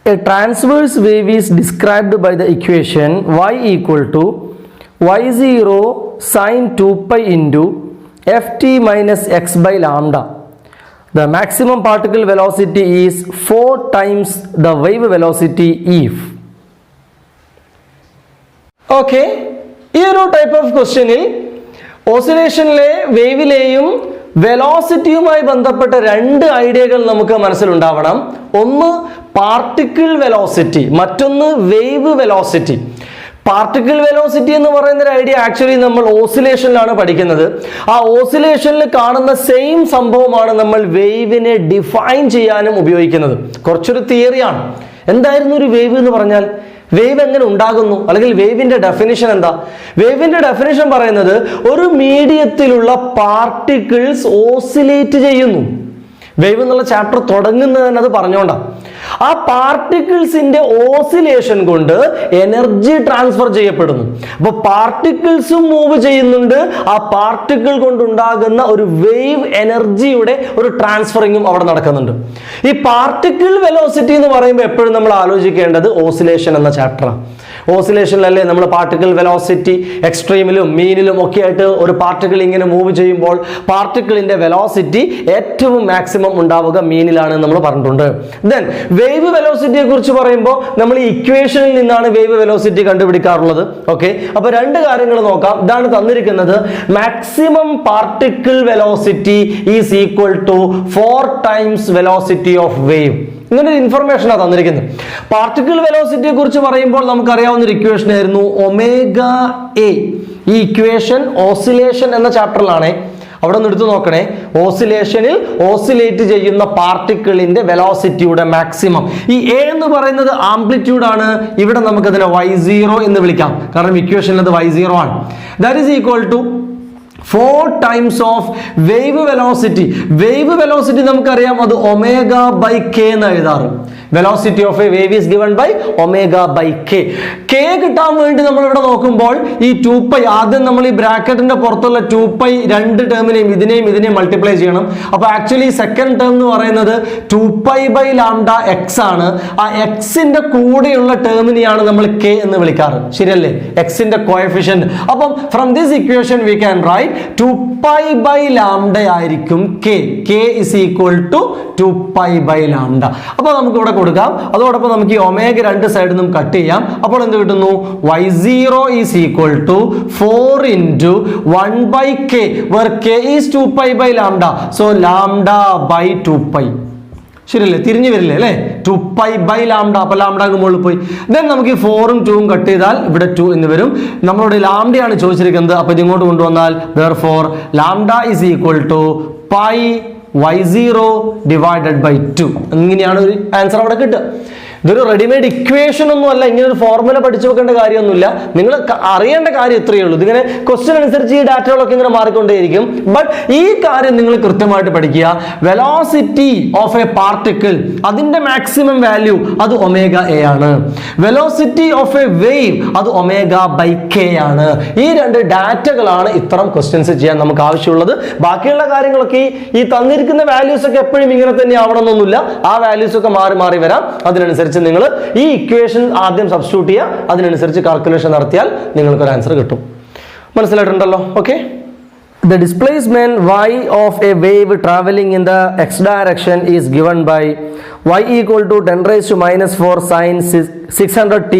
A transverse wave is described by the equation y equal to y0 sine 2 pi into ft minus x by lambda. The maximum particle velocity is 4 times the wave velocity if. Okay, ഈ ഒരു type of ക്വസ്റ്റ്യനിൽ ഓസിലേഷനിലെ വേവിലെയും വെലോസിറ്റിയുമായി ബന്ധപ്പെട്ട രണ്ട് ഐഡിയകൾ നമുക്ക് മനസ്സിലുണ്ടാവണം. ഒന്ന് particle velocity, മറ്റൊന്ന് wave velocity. Particle velocity എന്ന് പറയുന്ന ഒരു ഐഡിയ ആക്ച്വലി നമ്മൾ ഓസിലേഷനിലാണ് പഠിക്കുന്നത്. ആ ഓസിലേഷനിൽ കാണുന്ന സെയിം സംഭവമാണ് നമ്മൾ വേവിനെ ഡിഫൈൻ ചെയ്യാനും ഉപയോഗിക്കുന്നത്. കുറച്ചൊരു തിയറിയാണ്. എന്തായിരുന്നു ഒരു വേവ് എന്ന് പറഞ്ഞാൽ? വേവ് എങ്ങനെ ഉണ്ടാകുന്നു, അല്ലെങ്കിൽ വേവിന്റെ ഡെഫിനിഷൻ എന്താ? വേവിന്റെ ഡെഫിനിഷൻ പറയുന്നത് ഒരു മീഡിയത്തിലുള്ള പാർട്ടിക്കിൾസ് ഓസിലേറ്റ് ചെയ്യുന്നു. വേവ് എന്നുള്ള ചാപ്റ്റർ തുടങ്ങുന്നത് തന്നെ അത് പറഞ്ഞോണ്ടാണ്. ആ പാർട്ടിക്കിൾസിന്റെ ഓസിലേഷൻ കൊണ്ട് എനർജി ട്രാൻസ്ഫർ ചെയ്യപ്പെടുന്നു. അപ്പൊ പാർട്ടിക്കിൾസും മൂവ് ചെയ്യുന്നുണ്ട്, ആ പാർട്ടിക്കിൾ കൊണ്ടുണ്ടാകുന്ന ഒരു വേവ് എനർജിയുടെ ഒരു ട്രാൻസ്ഫറിങ്ങും അവിടെ നടക്കുന്നുണ്ട്. ഈ പാർട്ടിക്കിൾ വെലോസിറ്റി എന്ന് പറയുമ്പോൾ എപ്പോഴും നമ്മൾ ആലോചിക്കേണ്ടത് ഓസിലേഷൻ എന്ന ചാപ്റ്ററാണ്. ഓസിലേഷനിലല്ലേ നമ്മൾ പാർട്ടിക്കിൾ വെലോസിറ്റി എക്സ്ട്രീമിലും മീനിലും ഒക്കെ ആയിട്ട് ഒരു പാർട്ടിക്കിൾ ഇങ്ങനെ മൂവ് ചെയ്യുമ്പോൾ പാർട്ടിക്കിളിന്റെ വെലോസിറ്റി ഏറ്റവും മാക്സിമം ഉണ്ടാവുക മീനിലാണ് നമ്മൾ പറഞ്ഞിട്ടുണ്ട്. ദെൻ വേവ് വെലോസിറ്റിയെ കുറിച്ച് പറയുമ്പോൾ നമ്മൾ ഈ ഇക്വേഷനിൽ നിന്നാണ് വേവ് വെലോസിറ്റി കണ്ടുപിടിക്കാറുള്ളത്. ഓക്കെ, അപ്പൊ രണ്ട് കാര്യങ്ങൾ നോക്കാം. ഇതാണ് തന്നിരിക്കുന്നത്. Maximum particle velocity is equal to 4 times velocity of wave. ഇങ്ങനെ ഒരു ഇൻഫർമേഷനാണ് തന്നിരിക്കുന്നത്. പാർട്ടിക്കിൾ വെലോസിറ്റിയെ കുറിച്ച് പറയുമ്പോൾ നമുക്കറിയാവുന്ന ഒരു ഇക്വേഷൻ ആയിരുന്നു ഒമേഗ എ. ഈ ഇക്വേഷൻ ഓസിലേഷൻ എന്ന ചാപ്റ്ററിലാണ്. അവിടെ നിന്ന് എടുത്തു നോക്കണേ. ഓസിലേഷനിൽ ഓസിലേറ്റ് ചെയ്യുന്ന പാർട്ടിക്കിളിന്റെ വെലോസിറ്റിയുടെ മാക്സിമം. ഈ എ എന്ന് പറയുന്നത് ആംപ്ലിറ്റ്യൂഡ് ആണ്. ഇവിടെ നമുക്കതിനെ y0 എന്ന് വിളിക്കാം, കാരണം ഇക്വേഷനിൽ അത് y0 ആണ്. That is equal to 4 times of wave velocity. Wave velocity നമുക്കറിയാം, അത് ഒമേഗ ബൈ കെ എന്ന് എഴുതാറ്. Velocity of a wave is given by omega by K. K കിട്ടാൻ വേണ്ടി നമ്മൾ ഇവിടെ നോക്കുമ്പോൾ ഈ 2π, ആദ്യം നമ്മൾ ഈ ബ്രാക്കറ്റിന്റെ പുറത്തുള്ള 2π രണ്ട് ടേമിനെയും ഇതിനെയും മൾട്ടിപ്ലൈ ചെയ്യണം. അപ്പൊ ആക്ച്വലി സെക്കൻഡ് ടേം എന്ന് പറയുന്നത് 2π ബൈ ലാംഡ എക്സ് ആണ്. ആ എക്സിന്റെ കൂടെയുള്ള ടേമിനെയാണ് നമ്മൾ കെ എന്ന് വിളിക്കാറ്. ശരിയല്ലേ? എക്സിന്റെ കോഎഫിഷ്യന്റ്. അപ്പം from this equation we can write 2π by lambda ആയിരിക്കും K. K is equal to 2π by lambda. അപ്പൊ നമുക്ക് ഇവിടെ കൊടുക്കാം. അതോടൊപ്പം നമുക്ക് ഈ ഒമേഗ രണ്ട് സൈഡിൽ നിന്നും കട്ട് ചെയ്യാം. അപ്പോൾ എന്ത് കിട്ടുന്നു? y0 is equal to 4 into 1 by k, where k is 2π by lambda. So lambda by 2π. ശരിയല്ലേ? തിരിഞ്ഞു വരില്ലേ അല്ലേ? 2π by ലാംഡ. അപ്പൊ ലാംഡക്ക് മുകളിൽ പോയി. ദെൻ നമുക്ക് ഈ 4ഉം 2ഉം കട്ട് ചെയ്താൽ ഇവിടെ 2 എന്ന് വരും. നമ്മളോട് ലാംഡയാണ് ചോദിച്ചിരിക്കുന്നത്. അപ്പൊ ഇത് ഇങ്ങോട്ട് കൊണ്ടുവന്നാൽ therefore lambda is equal to pi y0 divided by 2. ഇങ്ങനെയാണ് ഒരു ആൻസർ അവിടെ കിട്ടുക. ഇതൊരു റെഡിമെയ്ഡ് ഇക്വേഷൻ ഒന്നും അല്ല. ഇങ്ങനെ ഒരു ഫോർമുല പഠിച്ചു വെക്കേണ്ട കാര്യമൊന്നുമില്ല. നിങ്ങൾ അറിയേണ്ട കാര്യം ഇത്രയേ ഉള്ളൂ. ഇതിങ്ങനെ ക്വസ്റ്റ്യൻ അനുസരിച്ച് ഈ ഡാറ്റകളൊക്കെ ഇങ്ങനെ മാറിക്കൊണ്ടേയിരിക്കും. ബട്ട് ഈ കാര്യം നിങ്ങൾ കൃത്യമായിട്ട് പഠിക്കുക. വെലോസിറ്റി ഓഫ് എ പാർട്ടിക്കിൾ, അതിന്റെ മാക്സിമം വാല്യൂ അത് ഒമേഗ എ ആണ്. വെലോസിറ്റി ഓഫ് എ വേവ് അത് ഒമേഗ ബൈ കെ ആണ്. ഈ രണ്ട് ഡാറ്റകളാണ് ഇത്തരം ക്വസ്റ്റ്യൻസ് ചെയ്യാൻ നമുക്ക് ആവശ്യമുള്ളത്. ബാക്കിയുള്ള കാര്യങ്ങളൊക്കെ ഈ തന്നിരിക്കുന്ന വാല്യൂസ് ഒക്കെ എപ്പോഴും ഇങ്ങനെ തന്നെ ആവണമെന്നൊന്നുമില്ല. ആ വാല്യൂസ് ഒക്കെ മാറി മാറി വരാം. അതിനനുസരിച്ച് നിങ്ങൾ ഈ ഇക്വേഷൻ ആദ്യം സബ്സ്റ്റിറ്റ്യൂട്ട് ചെയ്യുക. അതിനനുസരിച്ച് കാൽക്കുലേഷൻ നടത്തിയാൽ നിങ്ങൾക്ക് ഒരു ആൻസർ കിട്ടും. മനസ്സിലായിട്ടുണ്ടല്ലോ? Okay. The displacement y of a wave traveling in the x direction is given by y equal to 10 raised to minus 4 sin 600t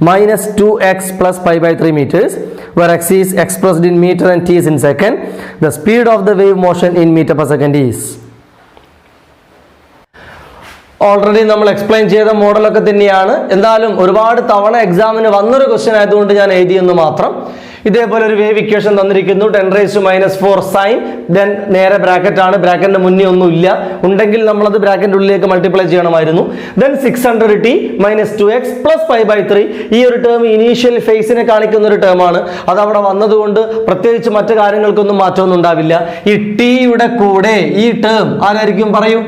minus 2x plus pi by 3 meters, where x is expressed in meter and t is in second. The speed of the wave motion in meter per second is. Already നമ്മൾ explain ചെയ്ത മോഡലൊക്കെ തന്നെയാണ്. എന്തായാലും ഒരുപാട് തവണ എക്സാമിന് വന്നൊരു question ആയതുകൊണ്ട് ഞാൻ എഴുതിയെന്ന് മാത്രം. ഇതേപോലെ ഒരു വേവ് ഇക്വേഷൻ തന്നിരിക്കുന്നു. 10 raised to minus 4 sin, then നേരെ ബ്രാക്കറ്റ് ആണ്. ബ്രാക്കറ്റിന്റെ മുന്നേ ഒന്നും ഇല്ല. ഉണ്ടെങ്കിൽ നമ്മളത് ബ്രാക്കറ്റിന്റെ ഉള്ളിലേക്ക് മൾട്ടിപ്ലൈ ചെയ്യണമായിരുന്നു. Then 600t minus 2x plus pi by 3. ഈ ഒരു ടേം ഇനീഷ്യൽ ഫേസിനെ കാണിക്കുന്ന ഒരു ടേമാണ്. അത് അവിടെ വന്നതുകൊണ്ട് പ്രത്യേകിച്ച് മറ്റു കാര്യങ്ങൾക്കൊന്നും മാറ്റമൊന്നും ഉണ്ടാവില്ല. ഈ ടിയുടെ കൂടെ ഈ ടേം ആരായിരിക്കും? പറയൂ.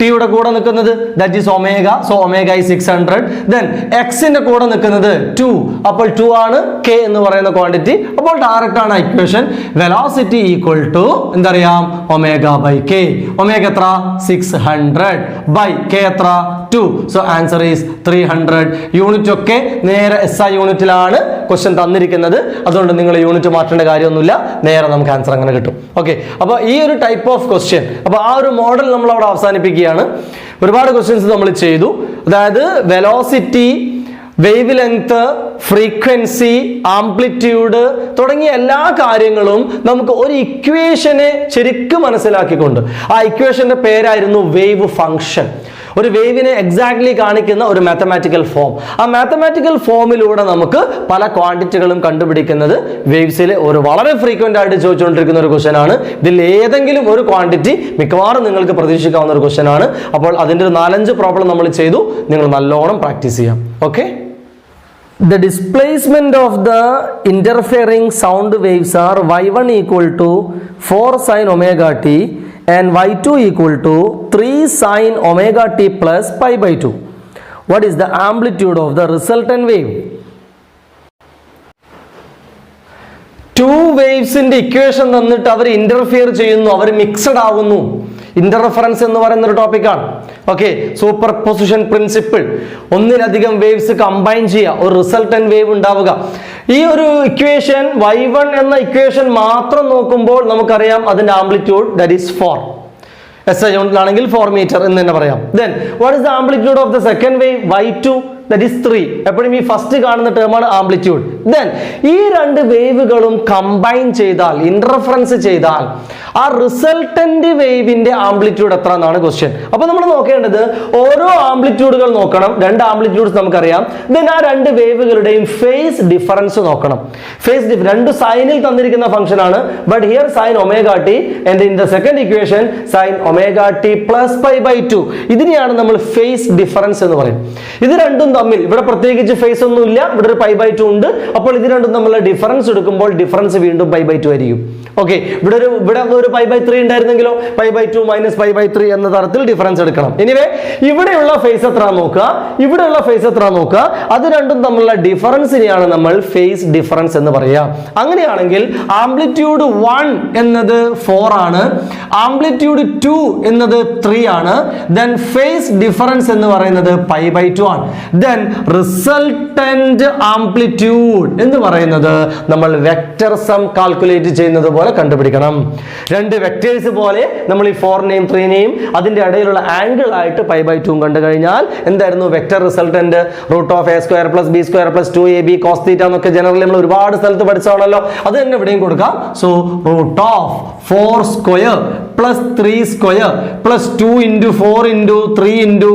ടിയുടെ കൂടെ നിൽക്കുന്നത് that is omega, so omega is 600. Then എക്സിന്റെ കൂടെ നിൽക്കുന്നത് 2, അപ്പോൾ 2 ആണ് k എന്ന് പറയുന്ന ക്വാണ്ടിറ്റി. അപ്പോൾ ഡയറക്റ്റ് ആണ് ഇക്വേഷൻ. വെലോസിറ്റി ഈക്വൽ ടു എന്തറിയാം, ഒമേഗ ബൈ കെ. ഒമേഗ എത്ര, 600 ബൈ കെ എത്ര, 2. So answer is 300. യൂണിറ്റ് ഒക്കെ നേരെ SI യൂണിറ്റിലാണ് ക്വസ്റ്റ്യൻ തന്നിരിക്കുന്നത്. അതുകൊണ്ട് നിങ്ങൾ യൂണിറ്റ് മാറ്റേണ്ട കാര്യമൊന്നുമില്ല, നേരെ നമുക്ക് ആൻസർ അങ്ങനെ കിട്ടും. ഓക്കെ, അപ്പോൾ ഈ ഒരു ടൈപ്പ് ഓഫ് ക്വസ്റ്റ്യൻ, അപ്പോൾ ആ ഒരു മോഡൽ നമ്മൾ അവിടെ അവസാനിപ്പിക്കുകയാണ്. ഒരുപാട് ക്വസ്റ്റ്യൻസ് നമ്മൾ ചെയ്തു. അതായത് velocity, wave length, frequency, amplitude തുടങ്ങിയ എല്ലാ കാര്യങ്ങളും നമുക്ക് ഒരു ഇക്വേഷനെ ശരിക്കും മനസ്സിലാക്കിക്കൊണ്ട്, ആ ഇക്വേഷന്റെ പേരായിരുന്നു വേവ് ഫംഗ്ഷൻ. ഒരു വേവിനെ എക്സാക്ട്ലി കാണിക്കുന്ന ഒരു മാത്തമാറ്റിക്കൽ ഫോം. ആ മാത്തമാറ്റിക്കൽ ഫോമിലൂടെ നമുക്ക് പല ക്വാണ്ടിറ്റികളും കണ്ടുപിടിക്കുന്നത് വേവ്സിലെ ഒരു വളരെ ഫ്രീക്വന്റ് ആയിട്ട് ചോദിച്ചുകൊണ്ടിരിക്കുന്ന ഒരു ക്വസ്റ്റ്യൻ ആണ്. ഇതിൽ ഏതെങ്കിലും ഒരു ക്വാണ്ടിറ്റി മിക്കവാറും നിങ്ങൾക്ക് പ്രതീക്ഷിക്കാവുന്ന ഒരു ക്വസ്റ്റ്യൻ ആണ്. അപ്പോൾ അതിൻ്റെ ഒരു 4-5 പ്രോബ്ലം നമ്മൾ ചെയ്തു. നിങ്ങൾ നല്ലോണം പ്രാക്ടീസ് ചെയ്യാം. Okay, the displacement of the interfering sound waves are y1 equal to 4 sin omega t and y2 equal to 3 sin omega t plus pi by 2. What is the amplitude of the resultant wave? Two waves in the equation തന്നിട്ട് അവർ interfere ചെയ്യുന്നു, അവർ mixed ആവുന്നു. Interference എന്ന് പറയുന്ന ഒരു ടോപ്പിക്കാണ്. Okay, super position principle, ഒന്നിലധികം waves combine ചെയ്യുക, ഒരു റിസൾട്ടന്റ് വേവ് ഉണ്ടാവുക. ഈ ഒരു ഇക്വേഷൻ y1 എന്ന ഇക്വേഷൻ മാത്രം നോക്കുമ്പോൾ നമുക്കറിയാം അതിന്റെ ആംപ്ലിറ്റ്യൂഡ് ദാറ്റ് ഈസ് 4. SI യൂണിറ്റിലാണെങ്കിൽ 4 മീറ്റർ എന്ന് തന്നെ പറയാം. Then what is the amplitude of the second wave, y2 that is 3. എപ്പോഴും ഈ ഫസ്റ്റ് കാണുന്ന ടേമാണ് ആംപ്ലിറ്റ്യൂഡ്. ദെൻ ഈ രണ്ട് വേവുകളും കമ്പൈൻ ചെയ്താൽ, ഇന്റർഫറൻസ് ചെയ്താൽ ആ റിസൾട്ടന്റ് വേവിന്റെ ആംപ്ലിറ്റ്യൂഡ് എത്ര എന്നാണ് ക്വസ്റ്റ്യൻ. അപ്പൊ നമ്മൾ നോക്കേണ്ടത് ഓരോ ആംപ്ലിറ്റ്യൂഡുകൾ നോക്കണം. രണ്ട് ആംപ്ലിറ്റ്യൂഡ്സ് നമുക്കറിയാം. ദെൻ ആ രണ്ട് വേവുകളുടെയും ഫേസ് ഡിഫറൻസ് നോക്കണം. ഫേസ് ഡിഫറൻസ് രണ്ട് സൈനിൽ തന്നിരിക്കുന്ന ഫംഗ്ഷൻ ആണ്. But here sine omega t and in the second equation sine omega t plus pi by 2. ഇതിനെയാണ് നമ്മൾ ഫേസ് ഡിഫറൻസ് എന്ന് പറയും. ഇത് രണ്ടും തമ്മിൽ ഇവിടെ പ്രത്യേകിച്ച് ഫേസ് ഒന്നുമില്ല, ഇവിടെ ഒരു പൈ ബൈ 2 ഉണ്ട്. അപ്പോൾ ഇത് രണ്ടും തമ്മിലുള്ള ഡിഫറൻസ് എടുക്കുമ്പോൾ ഡിഫറൻസ് വീണ്ടും പൈ ബൈ 2 ആയിരിക്കും. ഓക്കെ, ഇവിടെ ഒരു പൈ ബൈ 3 ഉണ്ടായിരുന്നെങ്കിലോ pi by 2 minus pi by 3 എന്ന തരത്തിൽ ഡിഫറൻസ് എടുക്കണം. എനിവേ ഇവിടെയുള്ള ഫേസ് എത്ര നോക്കുക, ഇവിടെയുള്ള ഫേസ് എത്ര നോക്കുക, അത് രണ്ടും തമ്മിലുള്ള ഡിഫറൻസിനെയാണ് നമ്മൾ ഫേസ് ഡിഫറൻസ് എന്ന് പറയുക. അങ്ങനെയാണെങ്കിൽ ആംപ്ലിറ്റ്യൂഡ് 1 എന്നത് 4 ആണ്, ആംപ്ലിറ്റ്യൂഡ് 2 എന്നത് 3 ആണ്. ദെൻ ഫേസ് ഡിഫറൻസ് എന്ന് പറയുന്നത് പൈ ബൈ 2 ആണ്. ദെൻ റിസൾട്ടന്റ് ആംപ്ലിറ്റ്യൂഡ് എന്ന് പറയുന്നത് നമ്മൾ വെക്റ്റർ സം കാൽക്കുലേറ്റ് ചെയ്യുന്നത് പോലെ കണ്ടുപിടിക്കണം. രണ്ട് വെക്ടേഴ്സ് പോലെ നമ്മൾ ഈ 4നെയും 3നെയും അതിന്റെ ഇടയിലുള്ള ആംഗിൾ ആയിട്ട് പൈ ബൈ 2 കണ്ടു കഴിഞ്ഞാൽ എന്തായിരുന്നു vector resultant, root of a square plus b square plus 2ab cos θ എന്നൊക്കെ ജനറലി നമ്മൾ ഒരുപാട് സ്ഥലത്ത് പഠിച്ചാണല്ലോ. അത് തന്നെ ഇവിടെയും കൊടുക്കാം. So root of 4 square plus 3 square plus 2 into 4 into 3 into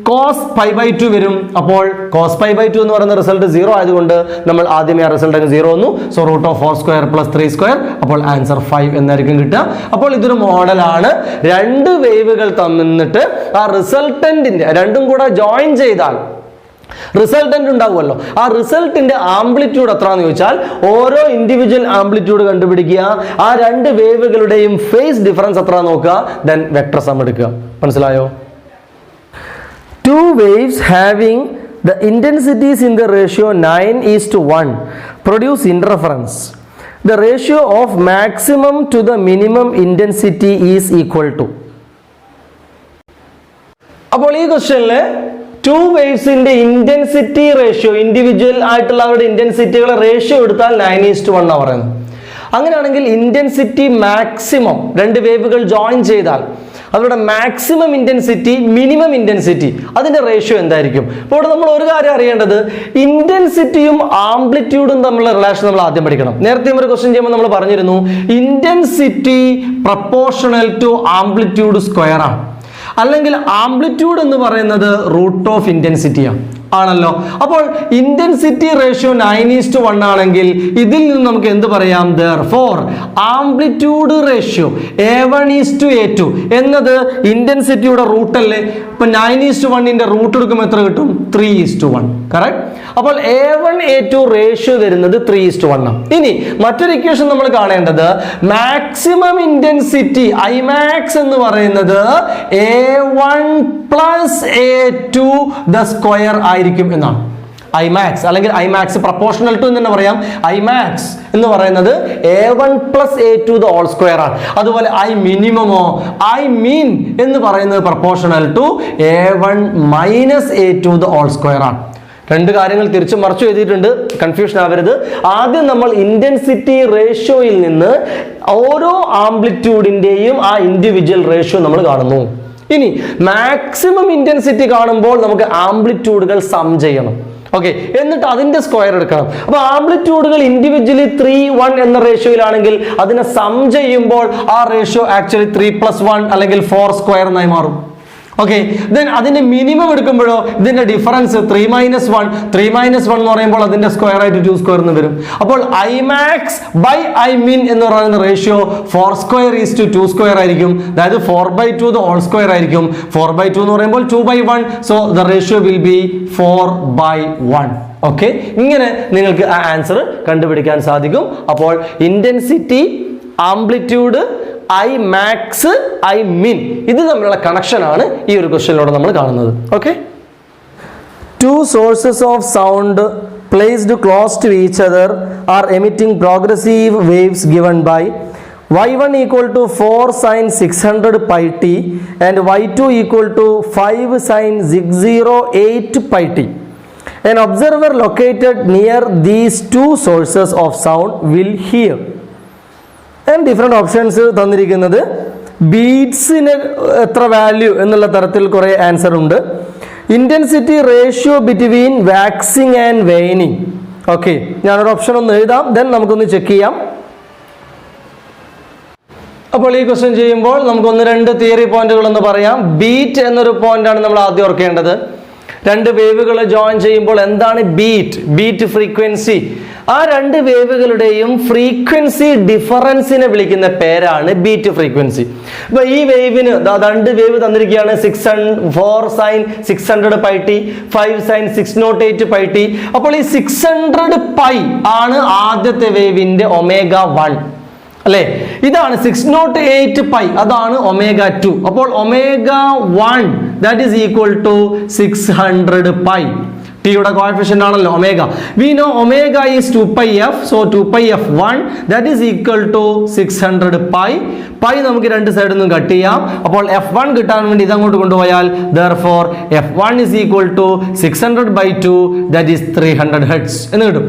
cos pi by 2 വരും. അപ്പോൾ cos പൈ ബൈ 2 എന്ന് പറയുന്ന റിസൾട്ട് 0 ആയതുകൊണ്ട് നമ്മൾ ആദ്യമേ ആ റിസൾട്ട് 0 വന്നു. So root of 4 square plus 3 square, അപ്പോൾ ആൻസർ 5 എന്നായിരിക്കും കിട്ടുക. അപ്പോൾ ഇതൊരു മോഡലാണ്. രണ്ട് വേവുകൾ തന്നിട്ട് ആ റിസൾട്ടന്റിന്റെ രണ്ടും കൂടെ ജോയിൻ ചെയ്താൽ റിസൾട്ടന്റ് ഉണ്ടാവുമല്ലോ. ആ റിസൾട്ടിന്റെ ആംപ്ലിറ്റ്യൂഡ് എത്രയാണെന്ന് ചോദിച്ചാൽ ഓരോ ഇൻഡിവിജ്വൽ ആംപ്ലിറ്റ്യൂഡ് കണ്ടുപിടിക്കുക, ആ രണ്ട് വേവുകളുടെയും ഫേസ് ഡിഫറൻസ് എത്ര നോക്കുക, ദെൻ വെക്ടർ സം എടുക്കുക. മനസ്സിലായോ? Two waves having the intensities in the ratio 9:1 produce interference. The ratio of maximum to the minimum intensity is equal to. അപ്പോൾ ഈ ക്വസ്റ്റ്യനില് ടു വേവ്സിന്റെ ഇന്റൻസിറ്റി റേഷ്യോ, ഇൻഡിവിജ്വൽ ആയിട്ടുള്ള അവരുടെ ഇന്റൻസിറ്റികളെ റേഷ്യോ എടുത്താൽ 9:1 ആണ് പറയുന്നത്. അങ്ങനെയാണെങ്കിൽ ഇന്റൻസിറ്റി മാക്സിമം രണ്ട് വേവുകൾ ജോയിൻ ചെയ്താൽ അവരുടെ മാക്സിമം ഇന്റൻസിറ്റി മിനിമം ഇന്റൻസിറ്റി അതിന്റെ റേഷ്യോ എന്തായിരിക്കും? അപ്പോൾ ഇവിടെ നമ്മൾ ഒരു കാര്യം അറിയേണ്ടത്, ഇന്റൻസിറ്റിയും ആംപ്ലിറ്റ്യൂഡും തമ്മിലുള്ള റിലേഷൻ നമ്മൾ ആദ്യം പഠിക്കണം. നേരത്തെ ഒരു ക്വസ്റ്റ്യൻ ചെയ്യുമ്പോൾ നമ്മൾ പറഞ്ഞിരുന്നു intensity proportional to amplitude square ആണ്, അല്ലെങ്കിൽ ആംപ്ലിറ്റ്യൂഡ് എന്ന് പറയുന്നത് റൂട്ട് ഓഫ് ഇന്റൻസിറ്റിയാണ്. ആണല്ലോ. അപ്പോൾ ഇന്റൻസിറ്റി റേഷ്യോ 9:1 ആണെങ്കിൽ ഇതിൽ നിന്ന് നമുക്ക് എന്ത് പറയാം? therefore ആംപ്ലിറ്റ്യൂഡ് റേഷ്യോ A1:A2 എന്നത് ഇന്റൻസിറ്റിയുടെ റൂട്ട് അല്ലേ. ഇപ്പൊ 9:1 റൂട്ട് എടുക്കുമ്പോൾ എത്ര കിട്ടും? 3:1. കറക്റ്റ്. അപ്പോൾ A1:A2 റേഷ്യോ വരുന്നത് 3:1 ആണ്. ഇനി മറ്റൊരു ഇക്വേഷൻ നമ്മൾ കാണേണ്ടത് മാക്സിമം ഇന്റൻസിറ്റി Imax എന്ന് പറയുന്നത് A1 + A2 the square ആയിരിക്കും എന്നാണ്. Imax അല്ലെങ്കിൽ Imax പ്രൊപ്പോർഷണൽ ടു എന്ന് തന്നെ പറയാം. Imax എന്ന് പറയുന്നത് A1 + A2 the whole square ആണ്. അതുപോലെ Iminimum Imean എന്ന് പറയുന്നത് proportional to A1 - A2 the whole square ആണ്. രണ്ട് കാര്യങ്ങൾ തിരിച്ചു മറിച്ചു എഴുതിയിട്ടുണ്ട്, കൺഫ്യൂഷൻ ആവരുത്. ആദ്യം നമ്മൾ ഇന്റൻസിറ്റി റേഷ്യോയിൽ നിന്ന് ഓരോ ആംപ്ലിറ്റ്യൂഡിന്റെയും ആ ഇൻഡിവിജ്വൽ റേഷ്യോ നമ്മൾ കാണുന്നു. ഇനി മാക്സിമം ഇന്റൻസിറ്റി കാണുമ്പോൾ നമുക്ക് ആംപ്ലിറ്റ്യൂഡുകൾ സം ചെയ്യണം. ഓക്കെ, എന്നിട്ട് അതിന്റെ സ്ക്വയർ എടുക്കണം. അപ്പൊ ആംപ്ലിറ്റ്യൂഡുകൾ ഇൻഡിവിജ്വലി 3:1 എന്ന റേഷ്യോയിലാണെങ്കിൽ അതിനെ സം ചെയ്യുമ്പോൾ ആ റേഷ്യോ ആക്ച്വലി 3+1 അല്ലെങ്കിൽ 4² എന്നായി മാറും. ഓക്കെ, ദെൻ അതിന്റെ മിനിമം എടുക്കുമ്പോഴോ ഇതിന്റെ ഡിഫറൻസ് 3-1 എന്ന് പറയുമ്പോൾ അതിന്റെ സ്ക്വയർ ആയിട്ട് 2² എന്ന് വരും. അപ്പോൾ Imax by Imean എന്ന് പറയുന്ന റേഷ്യോ 4² 2² ആയിരിക്കും. അതായത് 4/2 the whole square ആയിരിക്കും. 4/2 എന്ന് പറയുമ്പോൾ 2/1. So the ratio will be 4/1. Okay, ഇങ്ങനെ നിങ്ങൾക്ക് ആ ആൻസർ കണ്ടുപിടിക്കാൻ സാധിക്കും. അപ്പോൾ ഇന്റൻസിറ്റി, ആംപ്ലിറ്റ്യൂഡ്, Imax, Imean ഇത് തമ്മിലുള്ള കണക്ഷൻ ആണ് ഈ ഒരു ക്വസ്റ്റ്യനിലൂടെ നമ്മൾ കാണുന്നത്. Okay, two sources of sound placed close to each other are emitting progressive waves given by y1 = 4 sin 600 pi t and y2 = 5 sin 608 pi t. An observer located near these two sources of sound will hear. And different options തന്നിരിക്കുന്നത് ബീറ്റ്സിന് എത്ര value എന്നുള്ള തരത്തിൽ കുറേ answer ഉണ്ട്. Intensity ratio between waxing and waning. Okay, ഞാനൊരു option ഒന്ന് എഴുതാം, then നമുക്കൊന്ന് ചെക്ക് ചെയ്യാം. അപ്പോൾ ഈ ക്വസ്റ്റ്യൻ ചെയ്യുമ്പോൾ നമുക്ക് 1-2 തിയറി പോയിന്റുകൾ എന്ന് പറയാം. ബീറ്റ് എന്നൊരു പോയിന്റാണ് നമ്മൾ ആദ്യം ഓർക്കേണ്ടത്. രണ്ട് വേവുകൾ ജോയിൻ ചെയ്യുമ്പോൾ എന്താണ് ബീറ്റ് ഫ്രീക്വൻസി. ആ രണ്ട് വേവുകളുടെയും ഫ്രീക്വൻസി ഡിഫറൻസിനെ വിളിക്കുന്ന പേരാണ് ബീറ്റ് ഫ്രീക്വൻസി. ഇപ്പൊ ഈ വേവിന് രണ്ട് വേവ് തന്നിരിക്കുകയാണ്. 4 sin 600 pi t, 5 sin 608 pi t. അപ്പോൾ ഈ 600 pi ആണ് ആദ്യത്തെ വേവിന്റെ ω1 അല്ലെ. ഇതാണ് 608 pi, അതാണ് ω2. അപ്പോൾ ω1 that is equal to 600 pi. T യുടെ കോഎഫിഷ്യന്റ് ആണല്ലോ omega. We know omega is 2πf, so 2πf1 that is equal to 600 pi. pi നമുക്ക് രണ്ട് സൈഡിൽ നിന്നും കട്ട് ചെയ്യാം. അപ്പോൾ f1 കിട്ടാൻ വേണ്ടി ഇതങ്ങോട്ട് കൊണ്ടുപോയാൽ therefore f1 is equal to 600/2 that is 300 hertz എന്ന് കിട്ടും.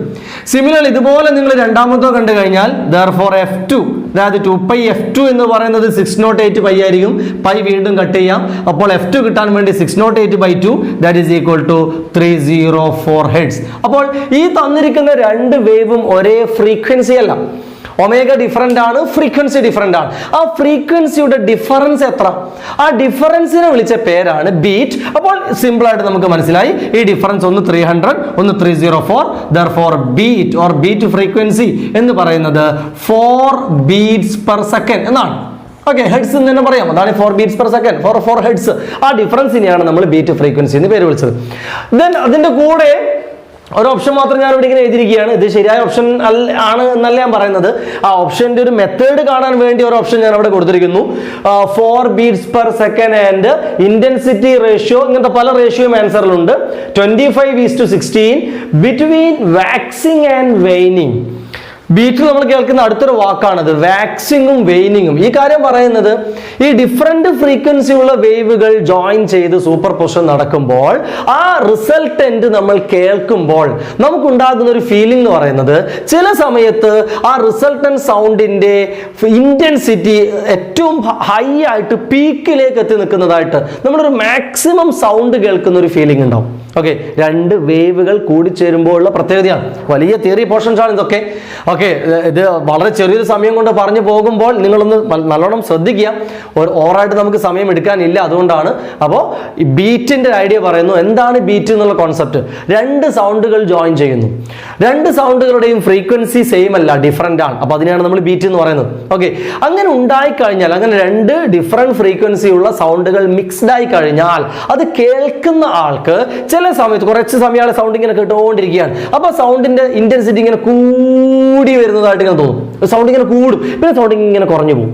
സിമിലർലി ഇതുപോലെ നിങ്ങൾ രണ്ടാമത്തോ കണ്ടു കഴിഞ്ഞാൽ therefore f2 അതായത് 2πf2 എന്ന് പറയുന്നത് 608 pi ആയിരിക്കും. pi വീണ്ടും കട്ട് ചെയ്യാം. അപ്പോൾ f2 കിട്ടാൻ വേണ്ടി 608/2 that is equal to 304 hertz. അപ്പോൾ ഈ തന്നിരിക്കുന്ന രണ്ട് വേവും ഒരേ ഫ്രീക്വൻസി അല്ല. ഒമേഗ ഡിഫറൻ്റ് ആണ്, ഫ്രീക്വൻസി ഡിഫറൻ്റ് ആണ്. ആ ഫ്രീക്വൻസിയുടെ ഡിഫറൻസ് എത്ര? ആ ഡിഫറൻസിനെ വിളിച്ച പേരാണ് ബീറ്റ്. അപ്പോൾ സിമ്പിൾ ആയിട്ട് നമുക്ക് മനസ്സിലായി ഈ ഡിഫറൻസ് ഒന്ന് 300 ഒന്ന് 304. therefore beat or beat frequency എന്ന് പറയുന്നത് 4 beats per second എന്നാണ്. ഓക്കെ, ഹെഡ്സ് എന്ന് തന്നെ പറയാം. അതാണ് 4 beats per second, 4 ഹെഡ്സ്. ആ ഡിഫറൻസിനെയാണ് നമ്മൾ ബീറ്റ് ഫ്രീക്വൻസി എന്ന് പേര് വിളിച്ചത്. ദെൻ അതിന്റെ കൂടെ ഒരു ഓപ്ഷൻ മാത്രം ഞാൻ ഇവിടെ ഇങ്ങനെ എഴുതിയിരിക്കുകയാണ്. ഇത് ശരിയായ ഓപ്ഷൻ ആണ് എന്നല്ല ഞാൻ പറയുന്നത്. ആ ഓപ്ഷന്റെ ഒരു മെത്തേഡ് കാണാൻ വേണ്ടി ഒരു ഓപ്ഷൻ ഞാൻ അവിടെ കൊടുത്തിരിക്കുന്നു. 4 beats per second and intensity ratio, ഇങ്ങനത്തെ പല റേഷ്യോയും ആൻസറിലുണ്ട്. 25:16 ബിറ്റ്വീൻ വാക്സിങ് ആൻഡ് വെയിനിങ്. ബീറ്റിൽ നമ്മൾ കേൾക്കുന്ന അടുത്തൊരു വാക്കാണത് വാക്സിങ്ങും വെയിനിങ്ങും. ഈ കാര്യം പറയുന്നത് ഈ ഡിഫറെന്റ് ഫ്രീക്വൻസി ഉള്ള വേവുകൾ ജോയിൻ ചെയ്ത് സൂപ്പർ പൊസിഷൻ നടക്കുമ്പോൾ ആ റിസൾട്ടന്റ് നമ്മൾ കേൾക്കുമ്പോൾ നമുക്കുണ്ടാകുന്ന ഒരു ഫീലിംഗ് എന്ന് പറയുന്നത് ചില സമയത്ത് ആ റിസൾട്ടന്റ് സൗണ്ടിന്റെ ഇന്റൻസിറ്റി ഏറ്റവും ഹൈ ആയിട്ട് പീക്കിലേക്ക് എത്തി നിൽക്കുന്നതായിട്ട് നമ്മളൊരു മാക്സിമം സൗണ്ട് കേൾക്കുന്ന ഒരു ഫീലിംഗ് ഉണ്ടാവും. ഓക്കെ, രണ്ട് വേവുകൾ കൂടിച്ചേരുമ്പോൾ ഉള്ള പ്രത്യേകതയാണ്. വലിയ തിയറി പോർഷൻസ് ആണ് ഇതൊക്കെ. ഓക്കെ, ഇത് വളരെ ചെറിയൊരു സമയം കൊണ്ട് പറഞ്ഞു പോകുമ്പോൾ നിങ്ങളൊന്ന് നല്ലോണം ശ്രദ്ധിക്കുക. ഓവറായിട്ട് നമുക്ക് സമയം എടുക്കാനില്ല, അതുകൊണ്ടാണ്. അപ്പോൾ ബീറ്റിന്റെ ഐഡിയ പറയുന്നു. എന്താണ് ബീറ്റ് എന്നുള്ള കോൺസെപ്റ്റ്? രണ്ട് സൗണ്ടുകൾ ജോയിൻ ചെയ്യുന്നു, രണ്ട് സൗണ്ടുകളുടെയും ഫ്രീക്വൻസി സെയിം അല്ല, ഡിഫറെന്റ് ആണ്. അപ്പൊ അതിനെയാണ് നമ്മൾ ബീറ്റ് എന്ന് പറയുന്നത്. ഓക്കെ, അങ്ങനെ ഉണ്ടായിക്കഴിഞ്ഞാൽ, അങ്ങനെ രണ്ട് ഡിഫറെന്റ് ഫ്രീക്വൻസി ഉള്ള സൗണ്ടുകൾ മിക്സ്ഡ് ആയി കഴിഞ്ഞാൽ അത് കേൾക്കുന്ന ആൾക്ക് ചില സമയത്ത് കുറച്ച് സമയം സൗണ്ട് ഇങ്ങനെ കേട്ടുകൊണ്ടിരിക്കുകയാണ്. അപ്പൊ സൗണ്ടിന്റെ ഇന്റൻസിറ്റി ഇങ്ങനെ കൂടി വരുന്നതായിട്ട് ഇങ്ങനെ തോന്നും. സൗണ്ട് ഇങ്ങനെ കൂടും, പിന്നെ സൗണ്ട് ഇങ്ങനെ കുറഞ്ഞു പോകും,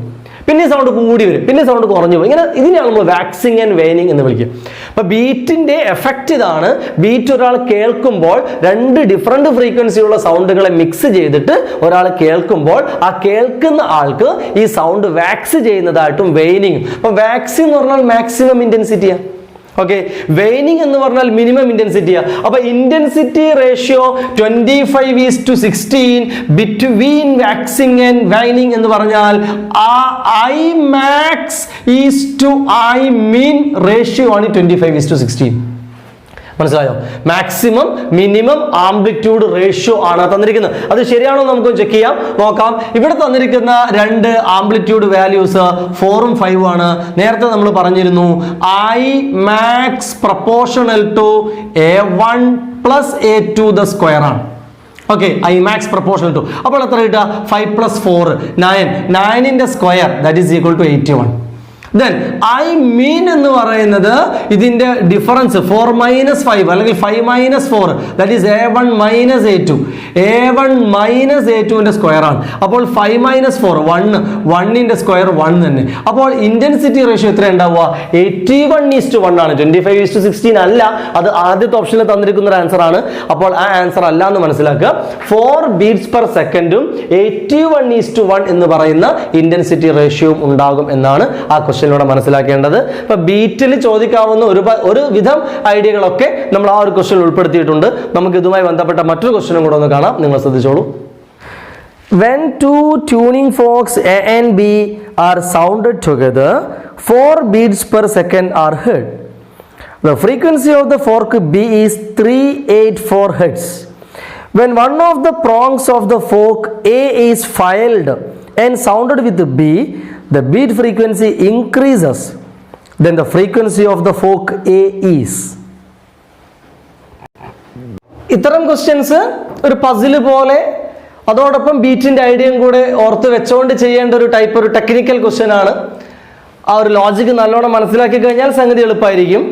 പിന്നെ സൗണ്ട് കൂടി വരും, പിന്നെ സൗണ്ട് കുറഞ്ഞു പോകും. ഇങ്ങനെ ഇതിനെയാണ് നമ്മൾ വാക്സിങ് ആൻഡ് വെയിനിങ് എന്ന് വിളിക്കുക. അപ്പൊ ബീറ്റിന്റെ എഫക്റ്റ് ഇതാണ്. ബീറ്റ് ഒരാൾ കേൾക്കുമ്പോൾ രണ്ട് ഡിഫറെന്റ് ഫ്രീക്വൻസി ഉള്ള സൗണ്ടുകളെ മിക്സ് ചെയ്തിട്ട് ഒരാൾ കേൾക്കുമ്പോൾ ആ കേൾക്കുന്ന ആൾക്ക് ഈ സൗണ്ട് വാക്സ് ചെയ്യുന്നതായിട്ടും വെയിനിങ്. അപ്പൊ വാക്സിങ് എന്ന് പറഞ്ഞാൽ മാക്സിമം ഇന്റൻസിറ്റിയാണ്. ഓക്കെ, വെയിനിങ് എന്ന് പറഞ്ഞാൽ മിനിമം ഇന്റൻസിറ്റിയാ. അപ്പൊ intensity ratio 25:16 between waxing and waning എന്ന് പറഞ്ഞാൽ I max is to I min ratio ആണ് 25:16. മനസ്സിലായോ? മാക്സിമം മിനിമം ആംപ്ലിറ്റ്യൂഡ് റേഷ്യോ ആണ് തന്നിരിക്കുന്നത്. അത് ശരിയാണോ നമുക്ക് ചെക്ക് ചെയ്യാം, നോക്കാം. ഇവിടെ തന്നിരിക്കുന്ന രണ്ട് ആംപ്ലിറ്റ്യൂഡ് വാല്യൂസ് 4ഉം 5ഉം ആണ്. നേരത്തെ നമ്മൾ പറഞ്ഞിരുന്നു I max proportional to A1 + A2 the square ആണ്. Okay, I max proportional to. അപ്പോൾ എത്ര കിട്ടുക? 5 + 4 9. 9ന്റെ square that is equal to 81. Then I mean എന്ന് പറയുന്നത് ഇതിന്റെ ഡിഫറൻസ് 4 - 5 അല്ലെങ്കിൽ 5 - 4 that is A1 - A2. A1 - A2ന്റെ square ആണ്. അപ്പോൾ 5 - 4 1ന്റെ സ്ക്വയർ 1 തന്നെ. അപ്പോൾ ഇന്റൻസിറ്റി റേഷ്യോ എത്ര ഉണ്ടാവുക? 81:1 ആണ്. 25:16 അല്ല, അത് ആദ്യത്തെ ഓപ്ഷനിൽ തന്നിരിക്കുന്ന ഒരു ആൻസർ ആണ്. അപ്പോൾ ആ ആൻസർ അല്ല എന്ന് മനസ്സിലാക്കുക. 4 beats per secondഉം 81:1 എന്ന് പറയുന്ന ഇന്റൻസിറ്റി റേഷ്യോയും ഉണ്ടാകും എന്നാണ് ആ ക്വസ്റ്റ്യനിലൂടെ മനസ്സിലാക്കേണ്ടത്. ഇപ്പൊ ബീറ്റിൽ ചോദിക്കാവുന്ന ഒരു വിധം ഐഡിയകളൊക്കെ നമ്മൾ ആ ഒരു ക്വസ്റ്റ്യൻ ഉൾപ്പെടുത്തിയിട്ടുണ്ട്. നമുക്ക് ഇതുമായി ബന്ധപ്പെട്ട മറ്റൊരു ക്വസ്റ്റ്യനും കൂടെ ഒന്ന് കാണാം. നിങ്ങൾ ശ്രദ്ധിച്ചോളൂ. When two tuning forks A and B are sounded together, 4 beats per second are heard. The frequency of the fork B is 384 Hz. When one of the prongs of the fork A is filed and sounded with B, the beat frequency increases. Then the frequency of the fork A is. ഇത്തരം questions ഒരു puzzle പോലെ അതോടൊപ്പം ബീറ്റിന്റെ ഐഡിയയും കൂടെ ഓർത്ത് വെച്ചുകൊണ്ട് ചെയ്യേണ്ട ഒരു technical question ആണ്. ആ ഒരു ലോജിക്ക് നല്ലോണം മനസ്സിലാക്കി കഴിഞ്ഞാൽ സംഗതി എളുപ്പമായിരിക്കും.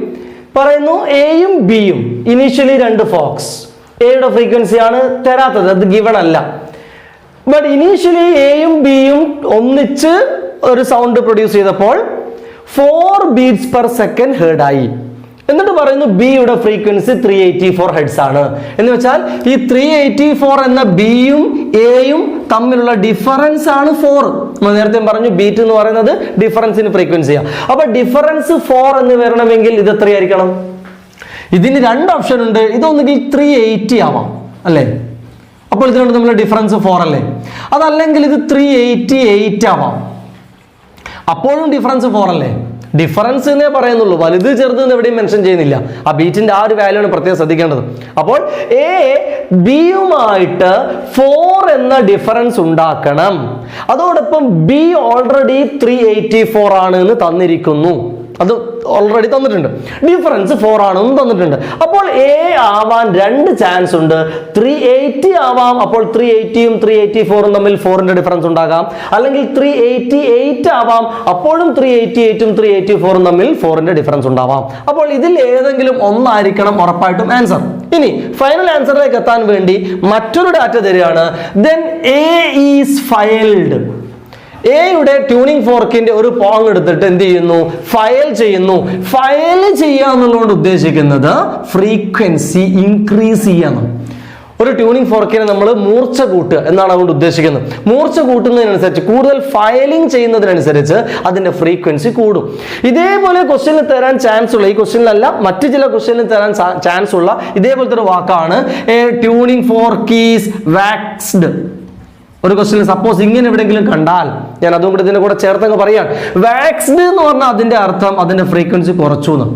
പറയുന്നു എയും ബിയും ഇനീഷ്യലി രണ്ട് ഫോക്സ്. എയുടെ ഫ്രീക്വൻസിയാണ് തരാത്തത്, അത് ഗിവൺ അല്ല. ബട്ട് ഇനീഷ്യലി എയും ബിയും ഒന്നിച്ച് ഒരു സൗണ്ട് പ്രൊഡ്യൂസ് ചെയ്തപ്പോൾ 4 beats per second ഹേർഡ് ആയി. എന്നിട്ട് പറയുന്നു ബിയുടെ ഫ്രീക്വൻസി 384 Hz ആണ്. എന്ന് വെച്ചാൽ ഈ 384 എന്ന ബിയും എയും തമ്മിലുള്ള ഡിഫറൻസ് ആണ് 4. നമ്മൾ നേരത്തെ പറഞ്ഞു ബീറ്റ് എന്ന് പറയുന്നത് ഡിഫറൻസിന് ഫ്രീക്വൻസിയാണ്. അപ്പൊ ഡിഫറൻസ് 4 എന്ന് വരണമെങ്കിൽ ഇത് എത്രയായിരിക്കണം? ഇതിന് രണ്ട് ഓപ്ഷൻ ഉണ്ട്. ഇതൊന്നുകിൽ 380 ആവാം അല്ലേ? അപ്പോൾ ഇതിനോട് നമ്മൾ ഡിഫറൻസ് 4 അല്ലേ? അതല്ലെങ്കിൽ ഇത് 388 ആവാം, അപ്പോഴും ഡിഫറൻസ് 4 അല്ലേ? ഡിഫറൻസ് എന്നേ പറയുന്നുള്ളൂ, വലുത് ചെറുത് എന്ന് എവിടെയും മെൻഷൻ ചെയ്യുന്നില്ല. ആ ബീറ്റിന്റെ ആ ഒരു വാല്യൂ ആണ് പ്രത്യേകം ശ്രദ്ധിക്കേണ്ടത്. അപ്പോൾ എ ബിയുമായിട്ട് 4 എന്ന ഡിഫറൻസ് ഉണ്ടാക്കണം. അതോടൊപ്പം ബി ഓൾറെഡി 384 ആണ് എന്ന് തന്നിരിക്കുന്നു. അത് ഓൾറെഡി തന്നിട്ടുണ്ട്. ഡിഫറൻസ് 4 ആണെന്നും തന്നിട്ടുണ്ട്. അപ്പോൾ എ ആവാൻ രണ്ട് ചാൻസ് ഉണ്ട്. 380 ആവാം, അപ്പോൾ 380യും 384ഉം തമ്മിൽ 4ന്റെ ഡിഫറൻസ് ഉണ്ടാകാം. അല്ലെങ്കിൽ 388 ആവാം, അപ്പോഴും 388ഉം 384ഉം തമ്മിൽ 4ന്റെ ഡിഫറൻസ് ഉണ്ടാവാം. അപ്പോൾ ഇതിൽ ഏതെങ്കിലും ഒന്നായിരിക്കണം ഉറപ്പായിട്ടും ആൻസർ. ഇനി ഫൈനൽ ആൻസറിലേക്ക് എത്താൻ വേണ്ടി മറ്റൊരു ഡാറ്റ തരികയാണ്. Then A is filed. എയുടെ ട്യൂണിംഗ് ഫോർക്കിന്റെ ഒരു പോങ് എടുത്തിട്ട് എന്ത് ചെയ്യുന്നു? ഫയൽ ചെയ്യുന്നു. ഫയൽ ചെയ്യുക എന്നുള്ളതുകൊണ്ട് ഉദ്ദേശിക്കുന്നത് ഫ്രീക്വൻസി ഇൻക്രീസ് ചെയ്യണം. ഒരു ട്യൂണിംഗ് ഫോർക്കിനെ നമ്മൾ മൂർച്ച കൂട്ടുക എന്നാണ് അതുകൊണ്ട് ഉദ്ദേശിക്കുന്നത്. മൂർച്ച കൂട്ടുന്നതിനനുസരിച്ച്, കൂടുതൽ ഫയലിംഗ് ചെയ്യുന്നതിനനുസരിച്ച് അതിന്റെ ഫ്രീക്വൻസി കൂടും. ഇതേപോലെ ക്വസ്റ്റ്യനിൽ തരാൻ ചാൻസ് ഉള്ള, ഈ ക്വസ്റ്റ്യനിലല്ല മറ്റു ചില ക്വസ്റ്റ്യനിൽ തരാൻ ചാൻസ് ഉള്ള ഇതേപോലത്തെ ഒരു വാക്കാണ് A tuning fork is waxed. ഒരു ക്വസ്റ്റ്യൻ സപ്പോസ് ഇങ്ങനെ എവിടെയെങ്കിലും കണ്ടാൽ ഞാൻ അതും കൂടെ ഇതിന്റെ കൂടെ ചേർത്തങ്ങ് പറയാം. വാക്സ്ഡ് എന്ന് പറഞ്ഞാൽ അതിന്റെ അർത്ഥം അതിന്റെ ഫ്രീക്വൻസി കുറച്ചു എന്ന്.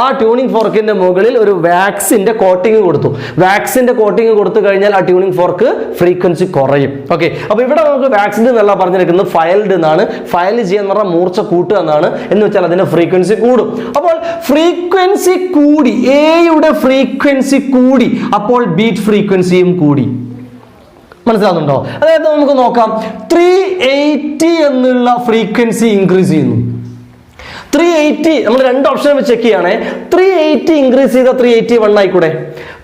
ആ ട്യൂണിംഗ് ഫോർക്കിന്റെ മുകളിൽ ഒരു വാക്സിന്റെ കോട്ടിങ് കൊടുത്തു. വാക്സിന്റെ കോട്ടിങ് കൊടുത്തു കഴിഞ്ഞാൽ ആ ട്യൂണിംഗ് ഫോർക്ക് ഫ്രീക്വൻസി കുറയും. ഓക്കെ, അപ്പൊ ഇവിടെ നമുക്ക് വാക്സിന്റെ എന്നല്ല പറഞ്ഞിരിക്കുന്നത്, ഫയൽഡ് എന്നാണ്. ഫയൽ ചെയ്യാന്ന് പറഞ്ഞാൽ മൂർച്ച കൂട്ടുക എന്നാണ്. എന്ന് വെച്ചാൽ അതിന്റെ ഫ്രീക്വൻസി കൂടും. അപ്പോൾ ഫ്രീക്വൻസി കൂടി, എയുടെ ഫ്രീക്വൻസി കൂടി, അപ്പോൾ ബീറ്റ് ഫ്രീക്വൻസിയും കൂടി. മനസ്സിലാകുന്നുണ്ടോ? അതായത് നമുക്ക് നോക്കാം, 380 എന്നുള്ള ഫ്രീക്വൻസി ഇൻക്രീസ് ചെയ്യുന്നു. 380 നമ്മൾ രണ്ട് ഓപ്ഷൻ വെച്ച് ചെക്ക് ചെയ്യണേ. 380 ഇൻക്രീസ് ചെയ്ത 381 ആയിക്കൂടെ?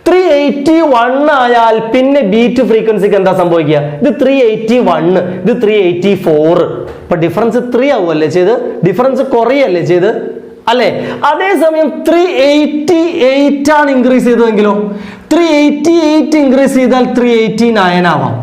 381 ആയാൽ പിന്നെ ബീറ്റ് ഫ്രീക്വൻസിക്ക് എന്താ സംഭവിക്കുക? ഇത് 381, ഇത് 384. അപ്പൊ ഡിഫറൻസ് 3 ആവുമല്ലേ ചെയ്ത്? ഡിഫറൻസ് കുറയല്ലേ ചെയ്ത്? അല്ലെ? അതേസമയം 388 ആണ് ഇൻക്രീസ് ചെയ്തതെങ്കിലോ? 388 ഇൻക്രീസ് ചെയ്താൽ 389 ആവാം.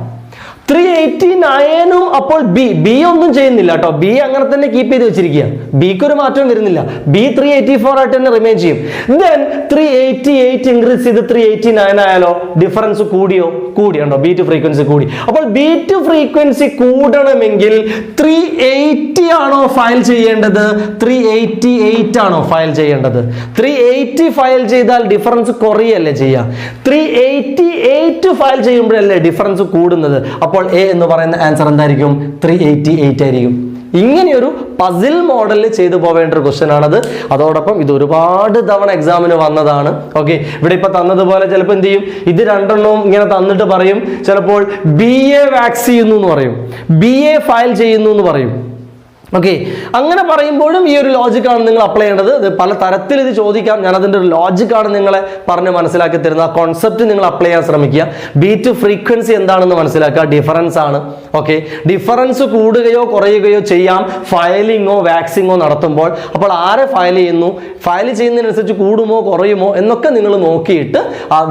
389ഉം അപ്പോൾ ബി ഒന്നും ചെയ്യുന്നില്ല കേട്ടോ. ബി അങ്ങനെ തന്നെ കീപ്പ് ചെയ്ത് വെച്ചിരിക്കുക. ബിക്ക് ഒരു മാറ്റം വരുന്നില്ല. ബി 384 ആയിട്ട് തന്നെ റിമെയിൻ ചെയ്യും. ദെൻ 388 ഇൻക്രീസ് ചെയ്ത് 389 ആയാലോ? ഡിഫറൻസ് കൂടിയോ? കൂടിയുണ്ടോ? ബീറ്റ് ഫ്രീക്വൻസി കൂടി. അപ്പോൾ ബീറ്റ് ഫ്രീക്വൻസി കൂടണമെങ്കിൽ 380 ആണോ ഫയൽ ചെയ്യേണ്ടത്? 388 ആണോ ഫയൽ ചെയ്യേണ്ടത്? 380 ഫയൽ ചെയ്താൽ ഡിഫറൻസ് കുറയല്ലേ ചെയ്യുക? 388 ഫയൽ ചെയ്യുമ്പോഴല്ലേ ഡിഫറൻസ് കൂടുന്നത്. അപ്പോൾ എ എന്ന് പറയുന്ന ആൻസർ എന്തായിരിക്കും? 388 ആയിരിക്കും. ഇങ്ങനെയൊരു പസിൽ മോഡലിൽ ചെയ്തു പോവേണ്ട ഒരു ക്വസ്റ്റ്യൻ ആണത്. അതോടൊപ്പം ഇത് ഒരുപാട് തവണ എക്സാമിന് വന്നതാണ്. ഓക്കെ, ഇവിടെ ഇപ്പൊ തന്നതുപോലെ ചിലപ്പോൾ എന്ത് ചെയ്യും, ഇത് രണ്ടെണ്ണവും ഇങ്ങനെ തന്നിട്ട് പറയും, ചിലപ്പോൾ BA വാക്സ് ചെയ്യുന്നു എന്ന് പറയും, BA ഫയൽ ചെയ്യുന്നു എന്ന് പറയും. ഓക്കെ, അങ്ങനെ പറയുമ്പോഴും ഈ ഒരു ലോജിക്കാണ് നിങ്ങൾ അപ്ലൈ ചെയ്യേണ്ടത്. ഇത് പല തരത്തിൽ ഇത് ചോദിക്കാം. ഞാൻ അതിൻ്റെ ഒരു ലോജിക്കാണ് നിങ്ങളെ പറഞ്ഞ് മനസ്സിലാക്കി തരുന്നത്. ആ കോൺസെപ്റ്റ് നിങ്ങൾ അപ്ലൈ ചെയ്യാൻ ശ്രമിക്കുക. ബീറ്റ് ഫ്രീക്വൻസി എന്താണെന്ന് മനസ്സിലാക്കുക. ഡിഫറൻസ് ആണ്. ഓക്കെ, ഡിഫറൻസ് കൂടുകയോ കുറയുകയോ ചെയ്യാം ഫയലിങ്ങോ വാക്സിങ്ങോ നടത്തുമ്പോൾ. അപ്പോൾ ആരെ ഫയൽ ചെയ്യുന്നു, ഫയൽ ചെയ്യുന്നതിനനുസരിച്ച് കൂടുമോ കുറയുമോ എന്നൊക്കെ നിങ്ങൾ നോക്കിയിട്ട്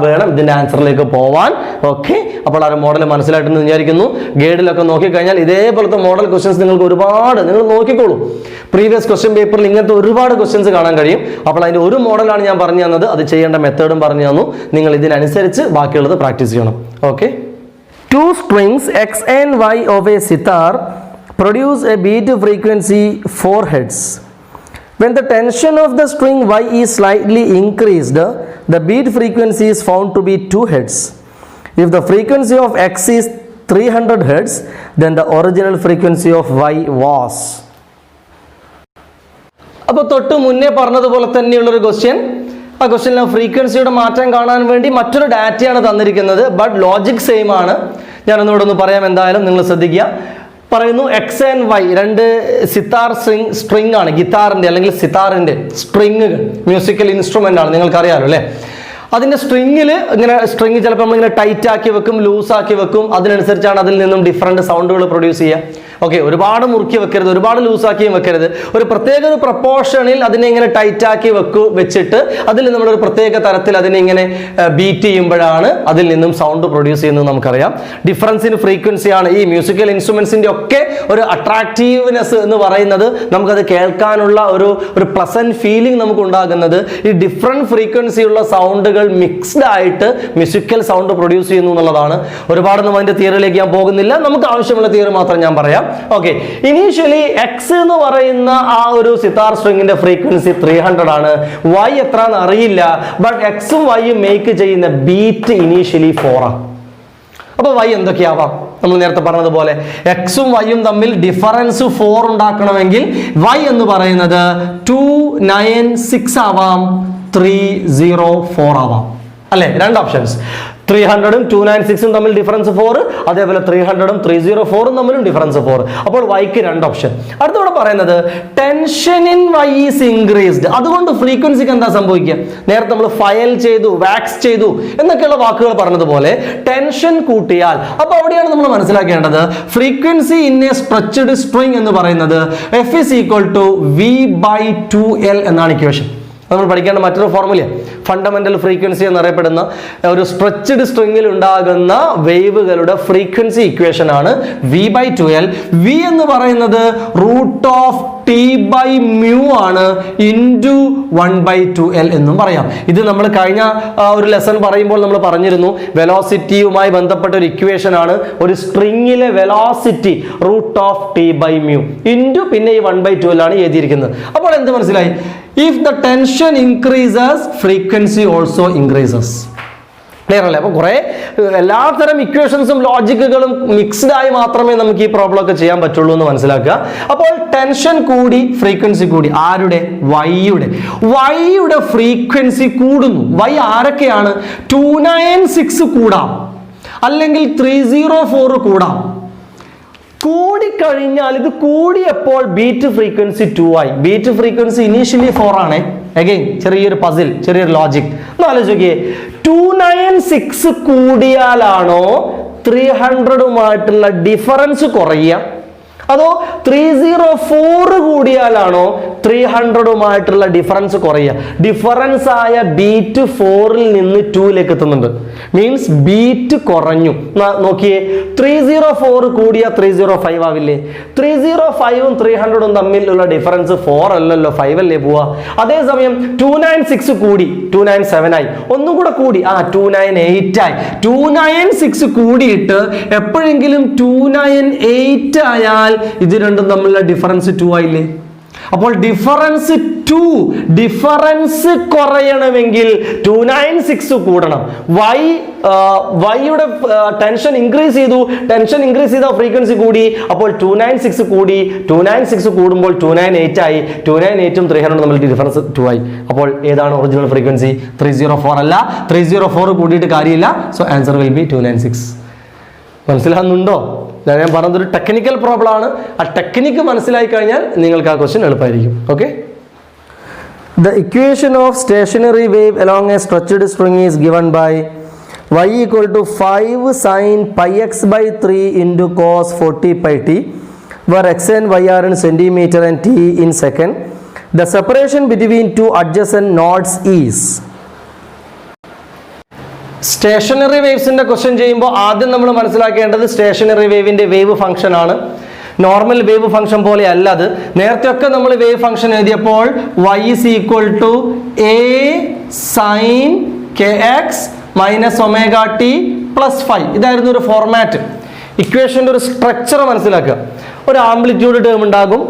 വേണം ഇതിൻ്റെ ആൻസറിലേക്ക് പോവാൻ. ഓക്കെ, അപ്പോൾ ആ മോഡൽ മനസ്സിലായിട്ടെന്ന് വിചാരിക്കുന്നു. ഗൈഡിലൊക്കെ നോക്കിക്കഴിഞ്ഞാൽ ഇതേപോലത്തെ മോഡൽ ക്വസ്റ്റ്യൻസ് നിങ്ങൾക്ക് ഒരുപാട് നിങ്ങൾ നോക്കിക്കോളൂ. പ്രീവിയസ് ക്വസ്റ്റ്യൻ പേപ്പറിൽ ഇങ്ങനത്തെ ഒരുപാട് ക്വസ്റ്റ്യൻസ് കാണാൻ കഴിയും. അപ്പോൾ അതിന്റെ ഒരു മോഡലാണ് ഞാൻ പറഞ്ഞു തന്നത്. അത് ചെയ്യേണ്ട മെത്തേഡും പറഞ്ഞു തന്നു. നിങ്ങൾ ഇതിനനുസരിച്ച് ബാക്കിയുള്ളത് പ്രാക്ടീസ് ചെയ്യണം. Okay, 2 strings X and Y of a sitar produce a beat frequency 4 Hz. When the tension of the string Y is slightly increased, the beat frequency is found to be 2 Hz. If the frequency of X is 300 Hz, then the original frequency of Y was. അപ്പോൾ തൊട്ട് മുന്നേ പറഞ്ഞതുപോലെ തന്നെയുള്ളൊരു question. ആ ക്വസ്റ്റ്യനിലെ ഫ്രീക്വൻസിയുടെ മാറ്റം കാണാൻ വേണ്ടി മറ്റൊരു ഡാറ്റയാണ് തന്നിരിക്കുന്നത്. ബട്ട് ലോജിക് സെയിം ആണ്. ഞാനൊന്നുകൂടെ ഒന്ന് പറയാം. എന്തായാലും നിങ്ങൾ ശ്രദ്ധിക്കുക. പറയുന്നു എക്സ് ആൻഡ് വൈ രണ്ട് സിത്താർ സ്ട്രിങ് ആണ്. ഗിത്താറിന്റെ അല്ലെങ്കിൽ സിത്താറിന്റെ സ്ട്രിങ്ങുകൾ മ്യൂസിക്കൽ ഇൻസ്ട്രുമെന്റ് ആണ്, നിങ്ങൾക്കറിയാലോ അല്ലേ. അതിന്റെ സ്ട്രിങ്ങിൽ ഇങ്ങനെ സ്ട്രിങ് ചിലപ്പോൾ നമ്മളിങ്ങനെ ടൈറ്റ് ആക്കി വെക്കും, ലൂസ് ആക്കി വെക്കും. അതിനനുസരിച്ചാണ് അതിൽ നിന്നും ഡിഫറെന്റ് സൗണ്ടുകൾ പ്രൊഡ്യൂസ് ചെയ്യുക. ഓക്കെ, ഒരുപാട് മുറുക്കി വെക്കരുത്, ഒരുപാട് ലൂസാക്കിയും വെക്കരുത്. ഒരു പ്രത്യേക ഒരു പ്രപ്പോർഷനിൽ അതിനെ ഇങ്ങനെ ടൈറ്റ് ആക്കി വെച്ചിട്ട് അതിൽ നമ്മളൊരു പ്രത്യേക തരത്തിൽ അതിനെ ഇങ്ങനെ ബീറ്റ് ചെയ്യുമ്പോഴാണ് അതിൽ നിന്നും സൗണ്ട് പ്രൊഡ്യൂസ് ചെയ്യുന്നത് നമുക്കറിയാം. ഡിഫറൻസ് ഇൻ ഫ്രീക്വൻസിയാണ് ഈ മ്യൂസിക്കൽ ഇൻസ്ട്രുമെന്റ്സിന്റെ ഒക്കെ ഒരു അട്രാക്റ്റീവ്നെസ് എന്ന് പറയുന്നത്. നമുക്കത് കേൾക്കാനുള്ള ഒരു പ്ലസന്റ് ഫീലിംഗ് നമുക്ക് ഉണ്ടാകുന്നത് ഈ ഡിഫറെന്റ് ഫ്രീക്വൻസിയുള്ള സൗണ്ടുകൾ മിക്സ്ഡ് ആയിട്ട് മ്യൂസിക്കൽ സൗണ്ട് പ്രൊഡ്യൂസ് ചെയ്യുന്നു എന്നുള്ളതാണ്. ഒരുപാടൊന്നും അതിന്റെ തിയറിയിലേക്ക് ഞാൻ പോകുന്നില്ല. നമുക്ക് ആവശ്യമുള്ള തിയറി മാത്രം ഞാൻ പറയാം. ഓക്കെ, ഇനീഷ്യലി എക്സ് എന്ന് പറയുന്ന ആ ഒരു സിത്താർ സ്ട്രിങ്ങിന്റെ ഫ്രീക്വൻസി 300 ആണ്. വൈ എത്രന്ന് അറിയില്ല. ബട്ട് എക്സും വൈയും മേക്ക് ചെയ്യുന്ന ബീറ്റ് ഇനീഷ്യലി 4 ആണ്. അപ്പൊ വൈ എന്തൊക്കെയാവാം? നമ്മൾ നേരത്തെ പറഞ്ഞതുപോലെ എക്സും വൈയും തമ്മിൽ ഡിഫറൻസ് 4 ഉണ്ടാക്കണമെങ്കിൽ വൈ എന്ന് പറയുന്നത് 296 ആവാം, 304 ആവാം അല്ലെ. രണ്ട് ഓപ്ഷൻസ്, 300ഉം 296ഉം തമ്മിൽ ഡിഫറൻസ് 4, അതേപോലെ 300ഉം 304ഉം തമ്മിലും ഡിഫറൻസ് 4. അപ്പോൾ വൈക്ക് രണ്ട് ഓപ്ഷൻ. അടുത്തവിടെ പറയുന്നത് tension in wire is increased. അതുകൊണ്ട് ഫ്രീക്വൻസിക്ക് എന്താ സംഭവിക്കുക? നേരത്തെ നമ്മൾ ഫയൽ ചെയ്തു, വാക്സ് ചെയ്തു എന്നൊക്കെയുള്ള വാക്കുകൾ പറഞ്ഞതുപോലെ ടെൻഷൻ കൂട്ടിയാൽ, അപ്പൊ അവിടെയാണ് നമ്മൾ മനസ്സിലാക്കേണ്ടത് frequency in A stretched string എന്ന് പറയുന്നത് F is equal to V/2L എന്നാണ് ഇക്വേഷൻ. നമ്മൾ പഠിക്കേണ്ട മറ്റൊരു ഫോർമുല ഫണ്ടമെന്റൽ ഫ്രീക്വൻസി എന്നറിയപ്പെടുന്ന ഒരു സ്ട്രെച്ച്ഡ് സ്ട്രിങ്ങിൽ ഉണ്ടാകുന്ന വേവുകളുടെ ഫ്രീക്വൻസി ഇക്വേഷൻ ആണ് V/2L. V എന്ന് പറയുന്നത് √T/μ ആണ് ഇൻറ്റു 1/2L എന്നും പറയാം. ഇത് നമ്മൾ കഴിഞ്ഞ ഒരു ലെസൺ പറയുമ്പോൾ നമ്മൾ പറഞ്ഞിരുന്നു വെലോസിറ്റിയുമായി ബന്ധപ്പെട്ട ഒരു ഇക്വേഷൻ ആണ്. ഒരു സ്ട്രിങ്ങിലെ വെലോസിറ്റി √T/μ ഇൻറ്റു പിന്നെ ഈ 1/2L ആണ് എഴുതിയിരിക്കുന്നത്. അപ്പോൾ എന്ത് മനസ്സിലായി? if the tension increases, frequency also increases. Clear അല്ലേ? അപ്പോൾ കുറേ എല്ലാത്തരം ഇക്വേഷൻസും ലോജിക്കുകളും മിക്സ്ഡ് ആയി മാത്രമേ നമുക്ക് ഈ പ്രോബ്ലം ഒക്കെ ചെയ്യാൻ പറ്റുള്ളൂ എന്ന് മനസ്സിലാക്കുക. അപ്പോൾ ടെൻഷൻ കൂടി ഫ്രീക്വൻസി കൂടി. ആരുടെ? വൈയുടെ ഫ്രീക്വൻസി കൂടുന്നു. വൈ ആരൊക്കെയാണ്? 296 കൂടാം, അല്ലെങ്കിൽ 304 കൂടാം. കൂടിക്കഴിഞ്ഞാൽ ഇത് കൂടിയപ്പോൾ ബീറ്റ് ഫ്രീക്വൻസി 2 ആയി. ബീറ്റ് ഫ്രീക്വൻസി ഇനീഷ്യലി 4 ആണ്. അഗൈൻ ചെറിയൊരു പസിൽ, ചെറിയൊരു ലോജിക് ഒന്ന് ആലോചിക്കേ. 296 കൂടിയാലാണോ 300-ഉമായിട്ടുള്ള ഡിഫറൻസ് കുറയുക, അതോ 304 കൂടിയാലാണോ 300-ഉമായിട്ടുള്ള ഡിഫറൻസ് കുറയുക? ഡിഫറൻസ് ആയ ബീറ്റ് 4-ൽ നിന്ന് 2-ലേക്ക് എത്തുന്നുണ്ട്. മീൻസ് ബീറ്റ് കുറഞ്ഞു. നോക്കിയേ, 304 കൂടിയ 305 ആവില്ലേ? 305-ഉം 300-ഉം തമ്മിലുള്ള ഡിഫറൻസ് 4 അല്ലല്ലോ, 5 അല്ലേ പോവാ. അതേസമയം 296 കൂടി 297 ആയി, ഒന്നും കൂടെ കൂടി 298 ആയി. 296 കൂടിയിട്ട് എപ്പോഴെങ്കിലും 298 ആയാൽ ഇത് രണ്ടും തമ്മിലുള്ള ഡിഫറൻസ് 2 ആയില്ലേ? അപ്പോൾ ഡിഫറൻസ് കുറയണമെങ്കിൽ 296 കൂടണം. വൈയുടെ ടെൻഷൻ ഇൻക്രീസ് ചെയ്തു, ടെൻഷൻ ഇൻക്രീസ് ചെയ്ത ഫ്രീക്വൻസി കൂടി, അപ്പോൾ 296 കൂടി. 296 കൂടുമ്പോൾ 298 ആയി. 298-ഉം 300-ഉം തമ്മിൽ ഡിഫറൻസ് 2 ആയി. അപ്പോൾ ഏതാണ് ഒറിജിനൽ ഫ്രീക്വൻസി? 304 അല്ല. 304 കൂടിയിട്ട് കാര്യമില്ല. So answer will be 296. മനസ്സിലാകുന്നുണ്ടോ? ഞാൻ പറഞ്ഞതൊരു ടെക്നിക്കൽ പ്രോബ്ലം ആണ്. ആ ടെക്നിക്ക് മനസ്സിലായി കഴിഞ്ഞാൽ നിങ്ങൾക്ക് ആ ക്വസ്റ്റ്യൻ എളുപ്പമായിരിക്കും. Okay. The equation of stationary wave along a stretched string is given by y equal to 5 sin pi x by 3 into cos 40 pi t, where x and y are in centimeter and t in second. The separation between two adjacent nodes is. Stationary വേവ്സിന്റെ question ചെയ്യുമ്പോൾ ആദ്യം നമ്മൾ മനസ്സിലാക്കേണ്ടത് stationary വേവിന്റെ wave function ആണ്. Normal wave function പോലെ അല്ല അത്. നേരത്തെ ഒക്കെ നമ്മൾ വേവ് ഫംഗ്ഷൻ എഴുതിയപ്പോൾ y is equal to a sin kx minus omega t plus phi, ഇതായിരുന്നു ഒരു ഫോർമാറ്റ്. ഇക്വേഷന്റെ ഒരു സ്ട്രക്ചർ മനസ്സിലാക്കുക. ഒരു ആംപ്ലിറ്റ്യൂഡ് ടേം ഉണ്ടാകും,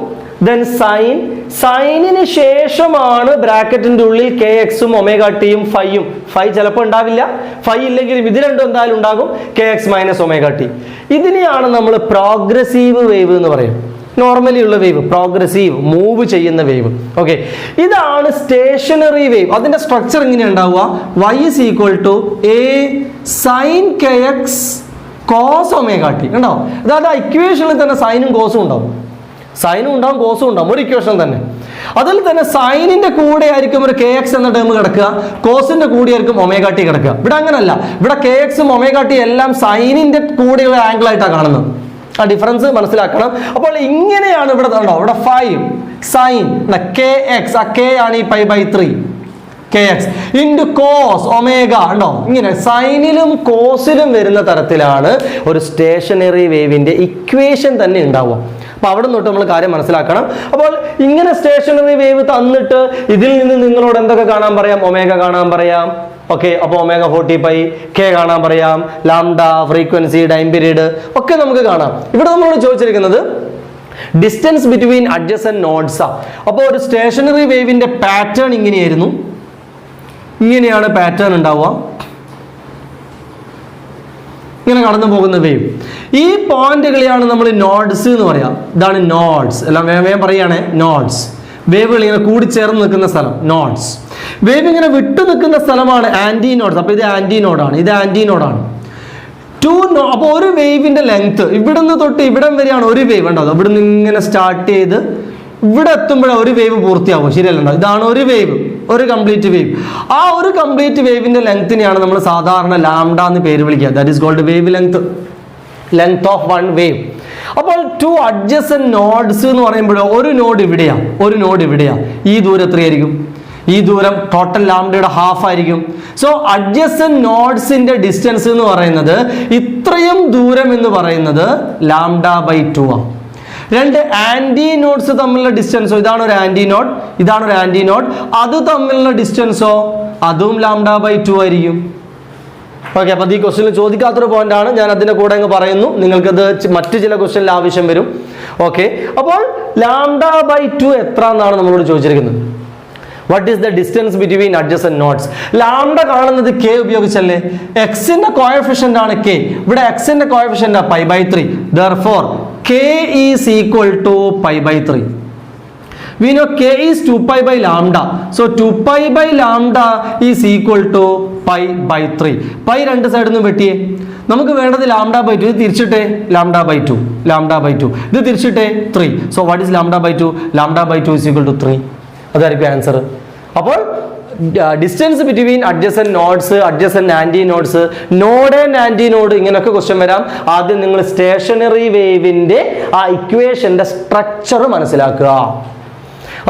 ദെൻ സൈനിന് ശേഷമാണ് ബ്രാക്കറ്റിന്റെ ഉള്ളിൽ കെ എക്സും ഒമേഗ ടിയും ഫൈയും. ഫൈ ചിലപ്പോൾ ഉണ്ടാവില്ല, ഫൈ ഇല്ലെങ്കിലും ഇത് രണ്ടും എന്തായാലും ഉണ്ടാകും, K X minus omega T. ഇതിനെയാണ് നമ്മൾ പ്രോഗ്രസീവ് വേവ് എന്ന് പറയും. നോർമലി ഉള്ള വേവ് പ്രോഗ്രസീവ്, മൂവ് ചെയ്യുന്ന വേവ്. ഓക്കെ, ഇതാണ് സ്റ്റേഷനറി വേവ്. അതിന്റെ സ്ട്രക്ചർ എങ്ങനെയാണ് ഉണ്ടാവുക? y is equal to a sin kx cos omega T. ഉണ്ടാവും. അതായത് ആ ഇക്വേഷനിൽ തന്നെ സൈനും കോസും ഉണ്ടാവും. സൈനും ഉണ്ടാവും, കോസും ഉണ്ടാവും, ഒരു ഇക്വേഷൻ തന്നെ. അതിൽ തന്നെ സൈനിന്റെ കൂടെ ആയിരിക്കും ഒരു കെ എക്സ് എന്ന ടേം കിടക്കുക, കോസിന്റെ കൂടെ ആയിരിക്കും ഒമേഗ ടി കിടക്കുക. ഇവിടെ അങ്ങനല്ല. ഇവിടെ കെ എക്സും ഒമേഗ ടി എല്ലാം സൈനിന്റെ കൂടെയുള്ള ആംഗിൾ ആയിട്ടാണ് കാണുന്നത്. ആ ഡിഫറൻസ് മനസ്സിലാക്കണം. അപ്പോൾ ഇങ്ങനെയാണ് ഇവിടെ ഉണ്ടോ, ഇവിടെ 5 സൈൻ കെ എക്സ്, ആ കെ ആണ് ഈ π/3 K X into cos omega ഉണ്ടോ. ഇങ്ങനെ സൈനിലും കോസിലും വരുന്ന തരത്തിലാണ് ഒരു സ്റ്റേഷനറി വേവിന്റെ ഇക്വേഷൻ തന്നെ ഉണ്ടാവുക. അപ്പൊ അവിടെ തൊട്ട് നമ്മൾ കാര്യം മനസ്സിലാക്കണം. അപ്പോൾ ഇങ്ങനെ സ്റ്റേഷനറി വേവ് തന്നിട്ട് ഇതിൽ നിന്ന് നിങ്ങളോട് എന്തൊക്കെ കാണാൻ പറയാം? ഒമേഗ കാണാൻ പറയാം. ഓക്കെ, അപ്പോൾ ഒമേഗ 40 പൈ, കെ കാണാൻ പറയാം, ലാംഡ, ഫ്രീക്വൻസി, ടൈം പീരീഡ് ഒക്കെ നമുക്ക് കാണാം. ഇവിടെ നമ്മളോട് ചോദിച്ചിരിക്കുന്നത് ഡിസ്റ്റൻസ് ബിറ്റ്വീൻ അഡ്ജസന്റ് നോഡ്സ്. അപ്പോൾ ഒരു സ്റ്റേഷനറി വേവിന്റെ പാറ്റേൺ ഇങ്ങനെയായിരുന്നു. ഇങ്ങനെയാണ് പാറ്റേൺ ഉണ്ടാവുക, ഇങ്ങനെ കടന്നു പോകുന്ന വേവ്. ഈ പോയിന്റുകളെയാണ് നമ്മൾ നോഡ്സ് എന്ന് പറയാം. ഇതാണ് നോഡ്സ്. എല്ലാം വേഗം പറയുകയാണെ, നോഡ്സ്. വേവുകൾ ഇങ്ങനെ കൂടിച്ചേർന്ന് നിൽക്കുന്ന സ്ഥലം നോഡ്സ്. വേവ് ഇങ്ങനെ വിട്ടു നിൽക്കുന്ന സ്ഥലമാണ് ആന്റി നോഡ്സ്. അപ്പൊ ഇത് ആന്റി നോഡാണ്, ഇത് ആന്റി നോഡാണ്. അപ്പോൾ ഒരു വേവിന്റെ ലെങ്ത് ഇവിടുന്ന് തൊട്ട് ഇവിടം വരെയാണ് ഒരു വേവ് ഉണ്ടാവും. ഇവിടുന്ന് ഇങ്ങനെ സ്റ്റാർട്ട് ചെയ്ത് ഇവിടെ എത്തുമ്പോഴാണ് ഒരു വേവ് പൂർത്തിയാവും. ശരിയല്ല? ഇതാണ് ഒരു വേവ്, ഒരു കംപ്ലീറ്റ് വേവ്. ആ ഒരു കംപ്ലീറ്റ് വേവിന്റെ ലെങ്തിനെയാണ് നമ്മൾ സാധാരണ ലാംഡ എന്ന് പേര് വിളിക്കുക. That is called wavelength, length of one wave. അപ്പോൾ ടു അഡ്ജസന്റ് നോഡ്സ് എന്ന് പറയുമ്പോൾ ഒരു നോഡ് ഇവിടെയാ, ഒരു നോഡ് ഇവിടെയാ. ഈ ദൂരം എത്രയായിരിക്കും? ഈ ദൂരം ടോട്ടൽ ലാംഡയുടെ ഹാഫ് ആയിരിക്കും. സോ അഡ്ജസന്റ് നോഡ്സിന്റെ ഡിസ്റ്റൻസ് എന്ന് പറയുന്നത് ഇത്രയും ദൂരം എന്ന് പറയുന്നത് λ/2 ആണ്. രണ്ട് ആന്റി നോഡ്സ് തമ്മിലുള്ള ഡിസ്റ്റൻസോ, ഇതാണ് ഒരു ആന്റി നോഡ്, ഇതാണ് ഒരു ആന്റി നോഡ്, അത് തമ്മിലുള്ള ഡിസ്റ്റൻസോ അതും λ/2 ആയിരിക്കും. ഓക്കെ, അപ്പൊ ഈ ക്വസ്റ്റ്യനിൽ ചോദിക്കാത്തൊരു പോയിന്റ് ആണ്, ഞാൻ അതിന്റെ കൂടെ അങ്ങ് പറയുന്നു. നിങ്ങൾക്കത് മറ്റു ചില ക്വസ്റ്റ്യനിൽ ആവശ്യം വരും. ഓക്കെ, അപ്പോൾ λ/2 എത്ര എന്നാണ് നമ്മളോട് ചോദിച്ചിരിക്കുന്നത്. What is the distance between adjacent nodes? Lambda കാണുന്നത് k ഉപയോഗിച്ചല്ലേ. എക്സിന്റെ കോഎഫിഷ്യന്റ് ആണ് k. ഇവിടെ എക്സിന്റെ coefficient π/3. Therefore k is equal to π/3. We know k is 2pi by lambda. So 2pi by lambda is equal to π/3. Pi രണ്ട് സൈഡിൽ നിന്നും വെട്ടിയേ. നമുക്ക് വേണ്ടത് λ/2. ഇത് തിരിച്ചിട്ടേ λ/2. λ/2. ഇത് തിരിച്ചിട്ടേ 3. So what is λ/2? λ/2 is equal to 3. അതായിരിക്കും ആൻസർ. അപ്പോൾ distance between adjacent nodes, adjacent antinodes, node and antinode, ഇങ്ങനെയൊക്കെ ക്വസ്റ്റ്യൻ വരാം. ആദ്യം നിങ്ങൾ സ്റ്റേഷനറി വേവിന്റെ ആ ഇക്വേഷന്റെ സ്ട്രക്ചർ മനസ്സിലാക്കുക.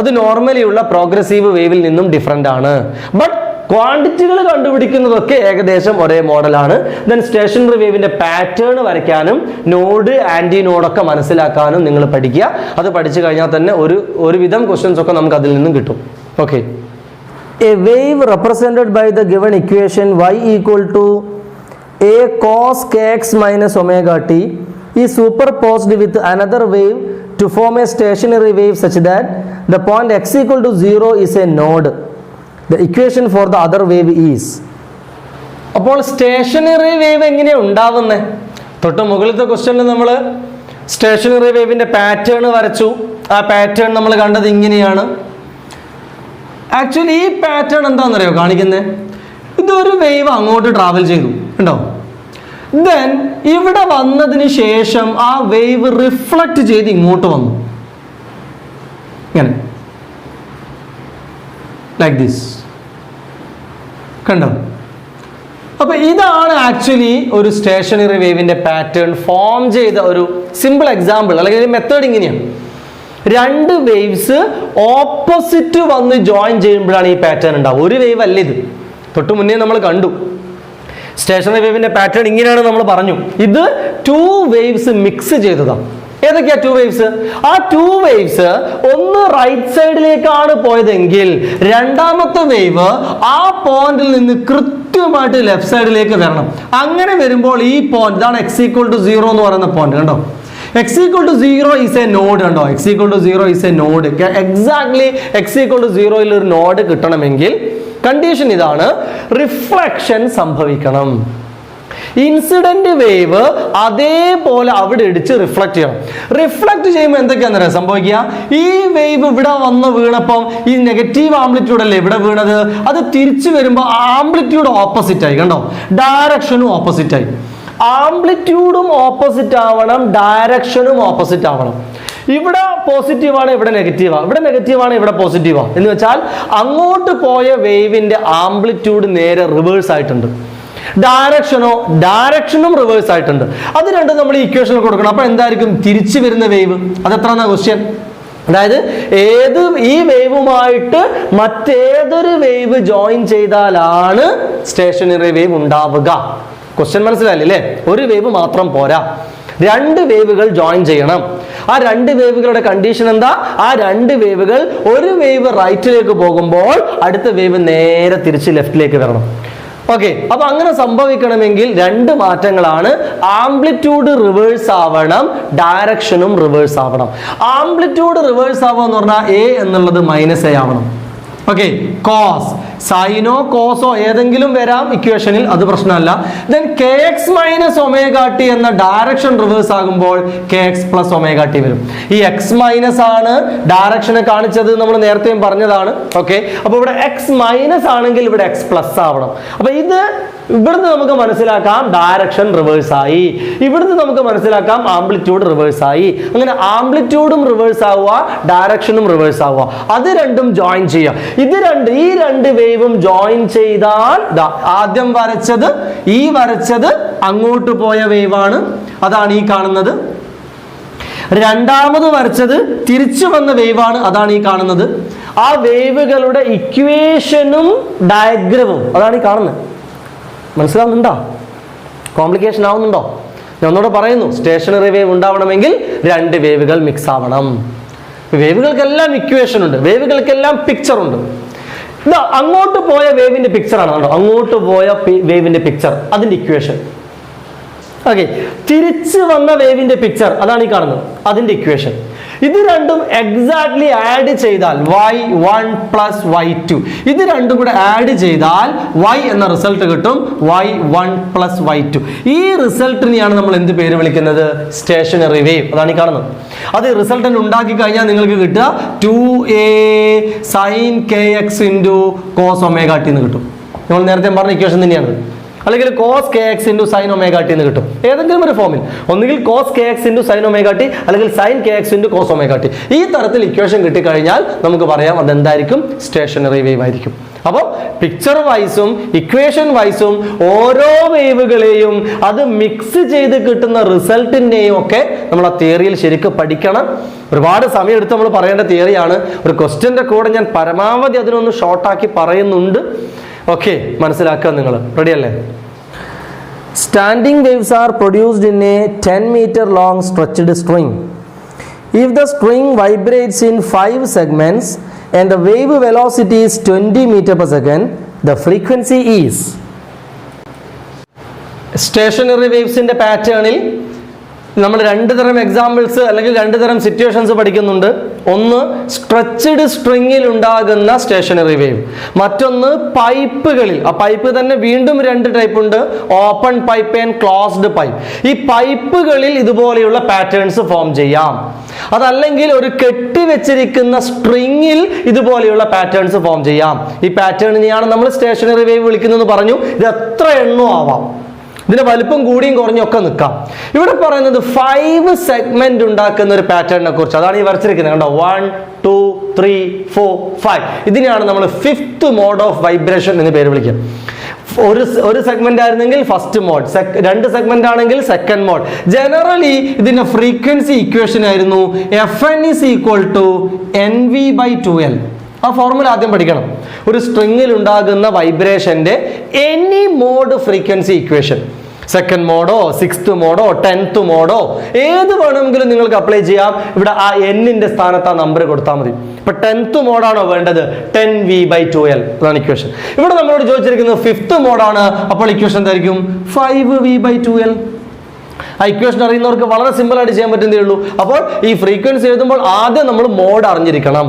അത് നോർമലി ഉള്ള പ്രോഗ്രസീവ് വേവിൽ നിന്നും ഡിഫറെന്റ് ആണ്. ബട്ട് ക്വാണ്ടിറ്റികൾ കണ്ടുപിടിക്കുന്നതൊക്കെ ഏകദേശം ഒരേ മോഡലാണ്. ദെൻ സ്റ്റേഷനറി വേവിന്റെ പാറ്റേൺ വരയ്ക്കാനും നോഡ് ആന്റി നോഡൊക്കെ മനസ്സിലാക്കാനും നിങ്ങൾ പഠിക്കുക. അത് പഠിച്ചു കഴിഞ്ഞാൽ തന്നെ ഒരുവിധം ക്വസ്റ്റ്യൻസ് ഒക്കെ നമുക്ക് അതിൽ നിന്നും കിട്ടും. Okay, a wave represented by the given equation y equal to a cos kx minus omega t is superposed with another wave to form a stationary wave such that the point x equal to 0 is a node. The equation for the other wave is. അപ്പോൾ stationary wave എങ്ങനെയാണ് ഉണ്ടാവുന്നത്? തൊട്ട് മുകളിലത്തെ ക്വസ്റ്റ്യനിൽ നമ്മൾ stationery വേവിന്റെ pattern വരച്ചു. ആ പാറ്റേൺ നമ്മൾ കണ്ടത് ഇങ്ങനെയാണ്. ആക്ച്വലി ഈ പാറ്റേൺ എന്താണെന്നറിയോ കാണിക്കുന്നത്? ഇതൊരു വേവ് അങ്ങോട്ട് ട്രാവൽ ചെയ്തു ഉണ്ടോ. ദെൻ ഇവിടെ വന്നതിന് ശേഷം ആ വേവ് റിഫ്ലക്ട് ചെയ്ത് ഇങ്ങോട്ട് വന്നു, ഇങ്ങനെ ലൈക്ക് ദിസ്, കണ്ടോ? അപ്പൊ ഇതാണ് ആക്ച്വലി ഒരു സ്റ്റേഷനറി വേവിന്റെ പാറ്റേൺ ഫോം ചെയ്ത ഒരു സിമ്പിൾ എക്സാമ്പിൾ അല്ലെങ്കിൽ മെത്തേഡ് ഇങ്ങനെയാണ്. രണ്ട് വേവ്സ് ഓപ്പോസിറ്റ് വന്ന് ജോയിൻ ചെയ്യുമ്പോഴാണ് ഈ പാറ്റേൺ ഉണ്ടാവുക. ഒരു വേവ് അല്ല ഇത്. തൊട്ട് മുന്നേ നമ്മൾ കണ്ടു സ്റ്റേഷനറി വേവിന്റെ പാറ്റേൺ ഇങ്ങനെയാണ് നമ്മൾ പറഞ്ഞു. ഇത് 2 വേവ്സ് മിക്സ് ചെയ്തതാണ്. ഏതൊക്കെയാ 2 വേവ്സ്? ആ 2 വേവ്സ് ഒന്ന് റൈറ്റ് സൈഡിലേക്കാണ് പോയതെങ്കിൽ രണ്ടാമത്തെ വേവ് ആ പോയിന്റിൽ നിന്ന് കൃത്യമായിട്ട് ലെഫ്റ്റ് സൈഡിലേക്ക് വരണം. അങ്ങനെ വരുമ്പോൾ ഈ പോയിന്റ് ഇതാണ് x equal to 0 എന്ന് പറയുന്ന പോയിന്റ്. കണ്ടോ, x equal to 0 is a node. കണ്ടോ, x equal to 0 is a node. Exactly x equal to 0 ഒരു നോഡ് കിട്ടണമെങ്കിൽ കണ്ടീഷൻ ഇതാണ്, റിഫ്ലക്ഷൻ സംഭവിക്കണം. ഇൻസിഡന്റ് വേവ് അതേപോലെ അവിടെ ഇടിച്ച് റിഫ്ലക്ട് ചെയ്യണം. റിഫ്ലക്ട് ചെയ്യുമ്പോൾ എന്തൊക്കെയാണെന്ന് സംഭവിക്കുക? ഈ വേവ് ഇവിടെ വന്ന് വീണപ്പം ഈ നെഗറ്റീവ് ആംപ്ലിറ്റ്യൂഡ് അല്ലേ ഇവിടെ വീണത്, അത് തിരിച്ചു വരുമ്പോൾ ആംപ്ലിറ്റ്യൂഡ് ഓപ്പോസിറ്റ് ആയി. കണ്ടോ, ഡയറക്ഷനും ഓപ്പോസിറ്റ് ആയി. ആംപ്ലിറ്റ്യൂഡും ഓപ്പോസിറ്റ് ആവണം, ഡയറക്ഷനും ഓപ്പോസിറ്റ് ആവണം. ഇവിടെ പോസിറ്റീവാണ്, ഇവിടെ നെഗറ്റീവാണ്, ഇവിടെ നെഗറ്റീവാണ്, ഇവിടെ പോസിറ്റീവാണ്. എന്ന് വെച്ചാൽ അങ്ങോട്ട് പോയ വേവിന്റെ ആംപ്ലിറ്റ്യൂഡ് നേരെ റിവേഴ്സ് ആയിട്ടുണ്ട്. ഡയറക്ഷനും റിവേഴ്സ് ആയിട്ടുണ്ട്. അത് രണ്ടും നമ്മൾ ഇക്വേഷനിൽ കൊടുക്കണം. അപ്പൊ എന്തായിരിക്കും തിരിച്ചു വരുന്ന വേവ്? അതെത്രയാണ് ക്വസ്റ്റ്യൻ. അതായത് ഈ വേവുമായിട്ട് മറ്റേതൊരു വേവ് ജോയിൻ ചെയ്താലാണ് സ്റ്റേഷനറി വേവ് ഉണ്ടാവുക. ക്വസ്റ്റ്യൻ മനസ്സിലായില്ലേ? ഒരു വേവ് മാത്രം പോരാ, 2 വേവുകൾ ജോയിൻ ചെയ്യണം. ആ 2 വേവുകളുടെ കണ്ടീഷൻ എന്താ? ആ 2 വേവുകൾ, ഒരു വേവ് റൈറ്റിലേക്ക് പോകുമ്പോൾ അടുത്ത വേവ് നേരെ തിരിച്ച് ലെഫ്റ്റിലേക്ക് വരണം. ഓക്കെ, അപ്പൊ അങ്ങനെ സംഭവിക്കണമെങ്കിൽ 2 മാറ്റങ്ങളാണ്. ആംപ്ലിറ്റ്യൂഡ് റിവേഴ്സ് ആവണം, ഡയറക്ഷനും റിവേഴ്സ് ആവണം. ആംപ്ലിറ്റ്യൂഡ് റിവേഴ്സ് ആവുക എന്ന് പറഞ്ഞാൽ a എന്നുള്ളത് -a ആവണം. ഓക്കെ, കോസ്, സൈനോ കോസോ ഏതെങ്കിലും വരാം ഇക്വേഷനിൽ, അത് പ്രശ്നമല്ല. Then kx minus omega T എന്ന ഡയറക്ഷൻ റിവേഴ്സ് ആകുമ്പോൾ kx പ്ലസ് ഒമേഗ ടി വരും. ഈ x മൈനസ് ആണ് ഡയറക്ഷനെ കാണിച്ചത്, നമ്മൾ നേരത്തെയും പറഞ്ഞതാണ്. ഓക്കെ, അപ്പൊ ഇവിടെ x മൈനസ് ആണെങ്കിൽ ഇവിടെ x പ്ലസ് ആവണം. അപ്പൊ ഇത് ഇവിടുന്ന് നമുക്ക് മനസ്സിലാക്കാം ഡയറക്ഷൻ റിവേഴ്സ് ആയി, ഇവിടുന്ന് നമുക്ക് മനസ്സിലാക്കാം ആംപ്ലിറ്റ്യൂഡ് റിവേഴ്സ് ആയി. അങ്ങനെ ആംപ്ലിറ്റ്യൂഡും റിവേഴ്സ് ആവുക, ഡയറക്ഷനും റിവേഴ്സ് ആവുക, അത് രണ്ടും ജോയിൻ ചെയ്യുക. ഈ 2 വേവും ജോയിൻ ചെയ്താൽ ആദ്യം വരച്ചത് അങ്ങോട്ട് പോയ വേവാണ്, അതാണ് ഈ കാണുന്നത്. രണ്ടാമത് വരച്ചത് തിരിച്ചു വന്ന വേവാണ്, അതാണ് ഈ കാണുന്നത്. ആ വേവുകളുടെ ഇക്വേഷനും ഡയഗ്രമും അതാണ് ഈ കാണുന്നത്. മനസ്സിലാവുന്നുണ്ടോ? കോംപ്ലിക്കേഷൻ ആവുന്നുണ്ടോ? ഞാൻ ഒന്നുകൂടെ പറയുന്നു, സ്റ്റേഷനറി വേവ് ഉണ്ടാവണമെങ്കിൽ 2 വേവുകൾ മിക്സ് ആവണം. വേവുകൾക്കെല്ലാം ഇക്വേഷൻ ഉണ്ട്, വേവുകൾക്കെല്ലാം പിക്ചർ ഉണ്ട്. ഇതാ അങ്ങോട്ട് പോയ വേവിന്റെ പിക്ചർ ആണ് കണ്ടോ, അങ്ങോട്ട് പോയ വേവിന്റെ പിക്ചർ, അതിന്റെ ഇക്വേഷൻ. ഓക്കെ, തിരിച്ചു വന്ന വേവിന്റെ പിക്ചർ അതാണ് ഈ കാണുന്നത്, അതിന്റെ ഇക്വേഷൻ. ഇത് രണ്ടും എക്സാക്ട്ലി ആഡ് ചെയ്താൽ y1 പ്ലസ് y2 ഇത് രണ്ടും കൂടെ ആഡ് ചെയ്താൽ y എന്ന റിസൾട്ട് കിട്ടും, y1 പ്ലസ് y2. ഈ റിസൾട്ടിനെയാണ് നമ്മൾ എന്ത് പേര് വിളിക്കുന്നത്? Stationary wave. അതാണ് ഈ കാണുന്നത്. അത് റിസൾട്ട് ഉണ്ടാക്കി കഴിഞ്ഞാൽ നിങ്ങൾക്ക് കിട്ടുക 2a sin kx into cos omega t എന്ന് കിട്ടും. നമ്മൾ നേരത്തെ പറഞ്ഞ ഇക്വേഷൻ തന്നെയാണ്. അല്ലെങ്കിൽ cos kx into sin omega t എന്ന് കിട്ടും. ഏതെങ്കിലും ഒരു ഫോമിൽ ഒന്നുകിൽ cos kx into sin omega t അല്ലെങ്കിൽ sin kx into cos omega t. ഈ തരത്തിൽ ഇക്വേഷൻ കിട്ടിക്കഴിഞ്ഞാൽ നമുക്ക് പറയാം അതെന്തായിരിക്കും? സ്റ്റേഷനറി വേവ് ആയിരിക്കും. അപ്പോൾ പിക്ചർ വൈസും ഇക്വേഷൻ വൈസും ഓരോ വേവുകളെയും അത് മിക്സ് ചെയ്ത് കിട്ടുന്ന റിസൾട്ടിനെയും ഒക്കെ നമ്മൾ ആ തിയറിയിൽ ശരിക്കും പഠിക്കണം. ഒരുപാട് സമയം എടുത്ത് നമ്മൾ പറയേണ്ട തിയറിയാണ്. ഒരു ക്വസ്റ്റ്യൻ്റെ കൂടെ ഞാൻ പരമാവധി അതിനൊന്ന് ഷോർട്ടാക്കി പറയുന്നുണ്ട്. ഓക്കെ, മനസ്സിലാക്കുക. നിങ്ങൾ റെഡി അല്ലേ? Standing waves are produced in A 10 meter long stretched string. If the string vibrates in 5 segments and the wave velocity is 20 meter per second, the frequency is. Stationary വേവ്സിന്റെ പാറ്റേണിൽ നമ്മൾ രണ്ട് തരം എക്സാമ്പിൾസ് അല്ലെങ്കിൽ രണ്ട് തരം സിറ്റുവേഷൻസ് പഠിക്കുന്നുണ്ട്. ഒന്ന് സ്ട്രെച്ച്ഡ് സ്ട്രിങ്ങിൽ ഉണ്ടാകുന്ന സ്റ്റേഷനറി വേവ്, മറ്റൊന്ന് പൈപ്പുകളിൽ. ആ പൈപ്പ് തന്നെ വീണ്ടും രണ്ട് ടൈപ്പ് ഉണ്ട്, open pipe and closed pipe. ഈ പൈപ്പുകളിൽ ഇതുപോലെയുള്ള പാറ്റേൺസ് ഫോം ചെയ്യാം. അതല്ലെങ്കിൽ ഒരു കെട്ടിവെച്ചിരിക്കുന്ന സ്ട്രിങ്ങിൽ ഇതുപോലെയുള്ള പാറ്റേൺസ് ഫോം ചെയ്യാം. ഈ പാറ്റേണിനെയാണ് നമ്മൾ സ്റ്റേഷനറി വേവ് വിളിക്കുന്നത് പറഞ്ഞു. ഇത് എത്ര എണ്ണവും ആവാം, ഇതിന്റെ വലുപ്പം കൂടിയും കുറഞ്ഞും ഒക്കെ നിൽക്കാം. ഇവിടെ പറയുന്നത് 5 സെഗ്മെന്റ് ഉണ്ടാക്കുന്ന ഒരു പാറ്റേണിനെ കുറിച്ച്. അതാണ് ഈ വരച്ചിരിക്കുന്നത്. കണ്ടോ, 1 2 3 4 5. ഇതിനെയാണ് നമ്മൾ 5th മോഡ് ഓഫ് വൈബ്രേഷൻ എന്ന് പേര് വിളിക്കുക. ഒരു സെഗ്മെന്റ് ആയിരുന്നെങ്കിൽ ഫസ്റ്റ് മോഡ്, രണ്ട് സെഗ്മെന്റ് ആണെങ്കിൽ സെക്കൻഡ് മോഡ്. ജനറലി ഇതിന്റെ ഫ്രീക്വൻസി ഇക്വേഷൻ ആയിരുന്നു Fn is equal to NV/2L. ആ ഫോർമുല ആദ്യം പഠിക്കണം. ഒരു സ്ട്രിങ്ങിൽ ഉണ്ടാകുന്ന വൈബ്രേഷന്റെ any mode frequency equation, second മോഡോ 6th മോഡോ 10th മോഡോ ഏത് വേണമെങ്കിലും നിങ്ങൾക്ക് അപ്ലൈ ചെയ്യാം. ഇവിടെ ആ എന്നിന്റെ സ്ഥാനത്ത് ആ നമ്പർ കൊടുത്താൽ മതി. ഇപ്പൊ 10th മോഡാണോ വേണ്ടത്? 10v/2l അതാണ് ഇക്വേഷൻ. ഇവിടെ നമ്മളോട് ചോദിച്ചിരിക്കുന്നത് 5th മോഡാണ്. അപ്പോൾ ഇക്വേഷൻ എന്തായിരിക്കും? 5v/2l. ആ ഇക്വേഷൻ അറിയുന്നവർക്ക് വളരെ സിമ്പിൾ ആയിട്ട് ചെയ്യാൻ പറ്റുന്നതേ ഉള്ളൂ. അപ്പോൾ ഈ ഫ്രീക്വൻസി എഴുതുമ്പോൾ ആദ്യം നമ്മൾ മോഡ് അറിഞ്ഞിരിക്കണം.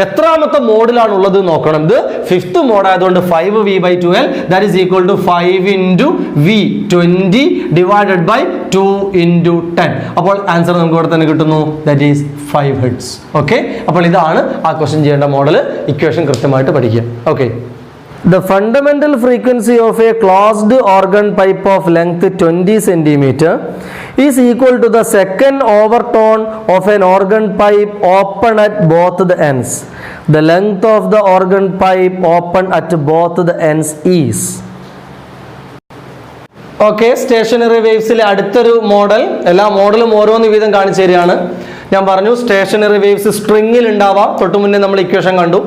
എത്രാമത്തെ മോഡിലാണ് ഉള്ളത് നോക്കണം. ഇത് 5th മോഡ് ആയതുകൊണ്ട് 5v/2l that is equal to 5 into v 20 divided by 2 into 10. അപ്പോൾ ആൻസർ നമുക്ക് ഇവിടെ തന്നെ കിട്ടുന്നു, that is 5 hertz. ഓക്കെ, അപ്പോൾ ഇതാണ് ആ ക്വസ്റ്റ്യൻ ചെയ്യേണ്ട മോഡൽ. ഇക്വേഷൻ കൃത്യമായിട്ട് പഠിക്കുക. Okay, the fundamental frequency of a closed organ pipe of length 20 centimeter is equal to the second overtone of an organ pipe open at both the ends. The length of the organ pipe open at both the ends is. ഓക്കെ, stationary വേവ്സിലെ അടുത്തൊരു model. എല്ലാ മോഡലും ഓരോന്ന് വീതം കാണിച്ചു തരികയാണ്. ഞാൻ പറഞ്ഞു സ്റ്റേഷനറി വേവ്സ് സ്ട്രിങ്ങിൽ ഉണ്ടാവാം, തൊട്ടു മുന്നേ നമ്മൾ ഇക്വേഷൻ കണ്ടു.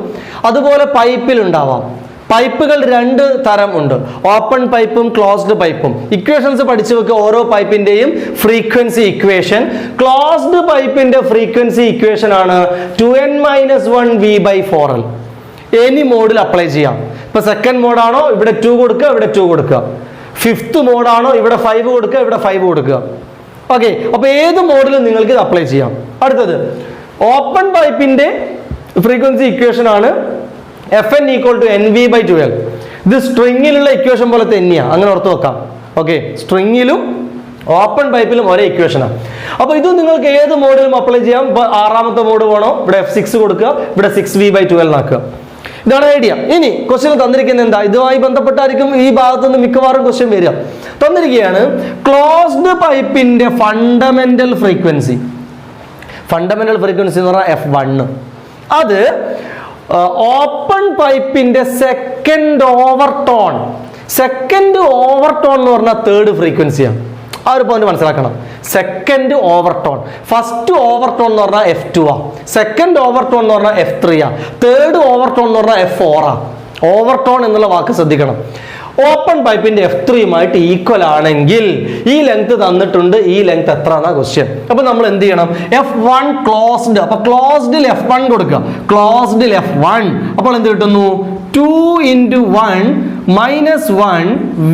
അതുപോലെ പൈപ്പിൽ ഉണ്ടാവാം. പൈപ്പുകൾ രണ്ട് തരം ഉണ്ട്, ഓപ്പൺ പൈപ്പും ക്ലോസ്ഡ് പൈപ്പും. ഇക്വേഷൻസ് പഠിച്ചു വെക്കുക, ഓരോ പൈപ്പിന്റെയും ഫ്രീക്വൻസി ഇക്വേഷൻ. ക്ലോസ്ഡ് പൈപ്പിന്റെ ഫ്രീക്വൻസി ഇക്വേഷൻ ആണ് 2n-1 v/4l. എനി മോഡിൽ അപ്ലൈ ചെയ്യാം. ഇപ്പൊ സെക്കൻഡ് മോഡാണോ ഇവിടെ 2 കൊടുക്കുക, ഇവിടെ 2 കൊടുക്കുക. 5th മോഡാണോ ഇവിടെ 5 കൊടുക്കുക, ഇവിടെ 5 കൊടുക്കുക. ഓക്കെ, അപ്പൊ ഏത് മോഡിലും നിങ്ങൾക്ക് ഇത് അപ്ലൈ ചെയ്യാം. അടുത്തത് ഓപ്പൺ പൈപ്പിന്റെ ഫ്രീക്വൻസി ഇക്വേഷൻ ആണ് Fn equal to NV/2l. ഇത് സ്ട്രിങ്ങിലുള്ള ഇക്വേഷൻ പോലെ തന്നെയാണ്, അങ്ങനെ ഓർത്ത് വെക്കാം. ഓക്കെ, സ്ട്രിങ്ങിലും ഓപ്പൺ പൈപ്പിലും ഒരേ ഇക്വേഷനാണ്. അപ്പൊ ഇത് നിങ്ങൾക്ക് ഏത് മോഡിലും അപ്ലൈ ചെയ്യാം. ഇപ്പൊ 6ാമത്തെ മോഡ് വേണോ, ഇവിടെ F6 കൊടുക്കുക, ഇവിടെ 6v/2l ആക്കുക. ഇതാണ് ഐഡിയ. ഇനി ക്വസ്റ്റ്യൻ തന്നിരിക്കുന്നത് എന്താ? ഇതുമായി ബന്ധപ്പെട്ടായിരിക്കും ഈ ഭാഗത്ത് നിന്ന് മിക്കവാറും ക്വസ്റ്റ്യൻ വരിക. തന്നിരിക്കുകയാണ് ക്ലോസ്ഡ് പൈപ്പിന്റെ ഫണ്ടമെന്റൽ ഫ്രീക്വൻസി. ഫണ്ടമെന്റൽ ഫ്രീക്വൻസി എന്ന് പറഞ്ഞാൽ F1. അത് ഓപ്പൺ പൈപ്പിന്റെ സെക്കൻഡ് ഓവർടോൺ. സെക്കൻഡ് ഓവർടോൺ എന്ന് പറഞ്ഞാൽ തേർഡ് ഫ്രീക്വൻസിയാണ്. ആ ഒരു പോയിന്റ് മനസ്സിലാക്കണം. സെക്കൻഡ് ഓവർടോൺ, ഫസ്റ്റ് ഓവർടോൺ എന്ന് പറഞ്ഞാൽ F2 ആ, സെക്കൻഡ് ഓവർടോൺ എന്ന് പറഞ്ഞാൽ F3 ആ, തേർഡ് ഓവർടോൺ എന്ന് പറഞ്ഞാൽ F4 ആ. ഓവർടോൺ എന്നുള്ള വാക്ക് ശ്രദ്ധിക്കണം. ഓപ്പൺ പൈപ്പിന്റെ F3യുമായിട്ട് ഈക്വൽ ആണെങ്കിൽ ഈ ലെങ്ത് തന്നിട്ടുണ്ട്, ഈ ലെങ്ത് എത്ര എന്നാ ക്വസ്റ്റ്യൻ. അപ്പൊ നമ്മൾ എന്ത് ചെയ്യണം? F1 closed. അപ്പൊ ക്ലോസ്ഡിൽ F1 കൊടുക്കുക, ക്ലോസ്ഡിൽ F1. അപ്പോൾ എന്ത് കിട്ടുന്നു? 2 into 1 minus 1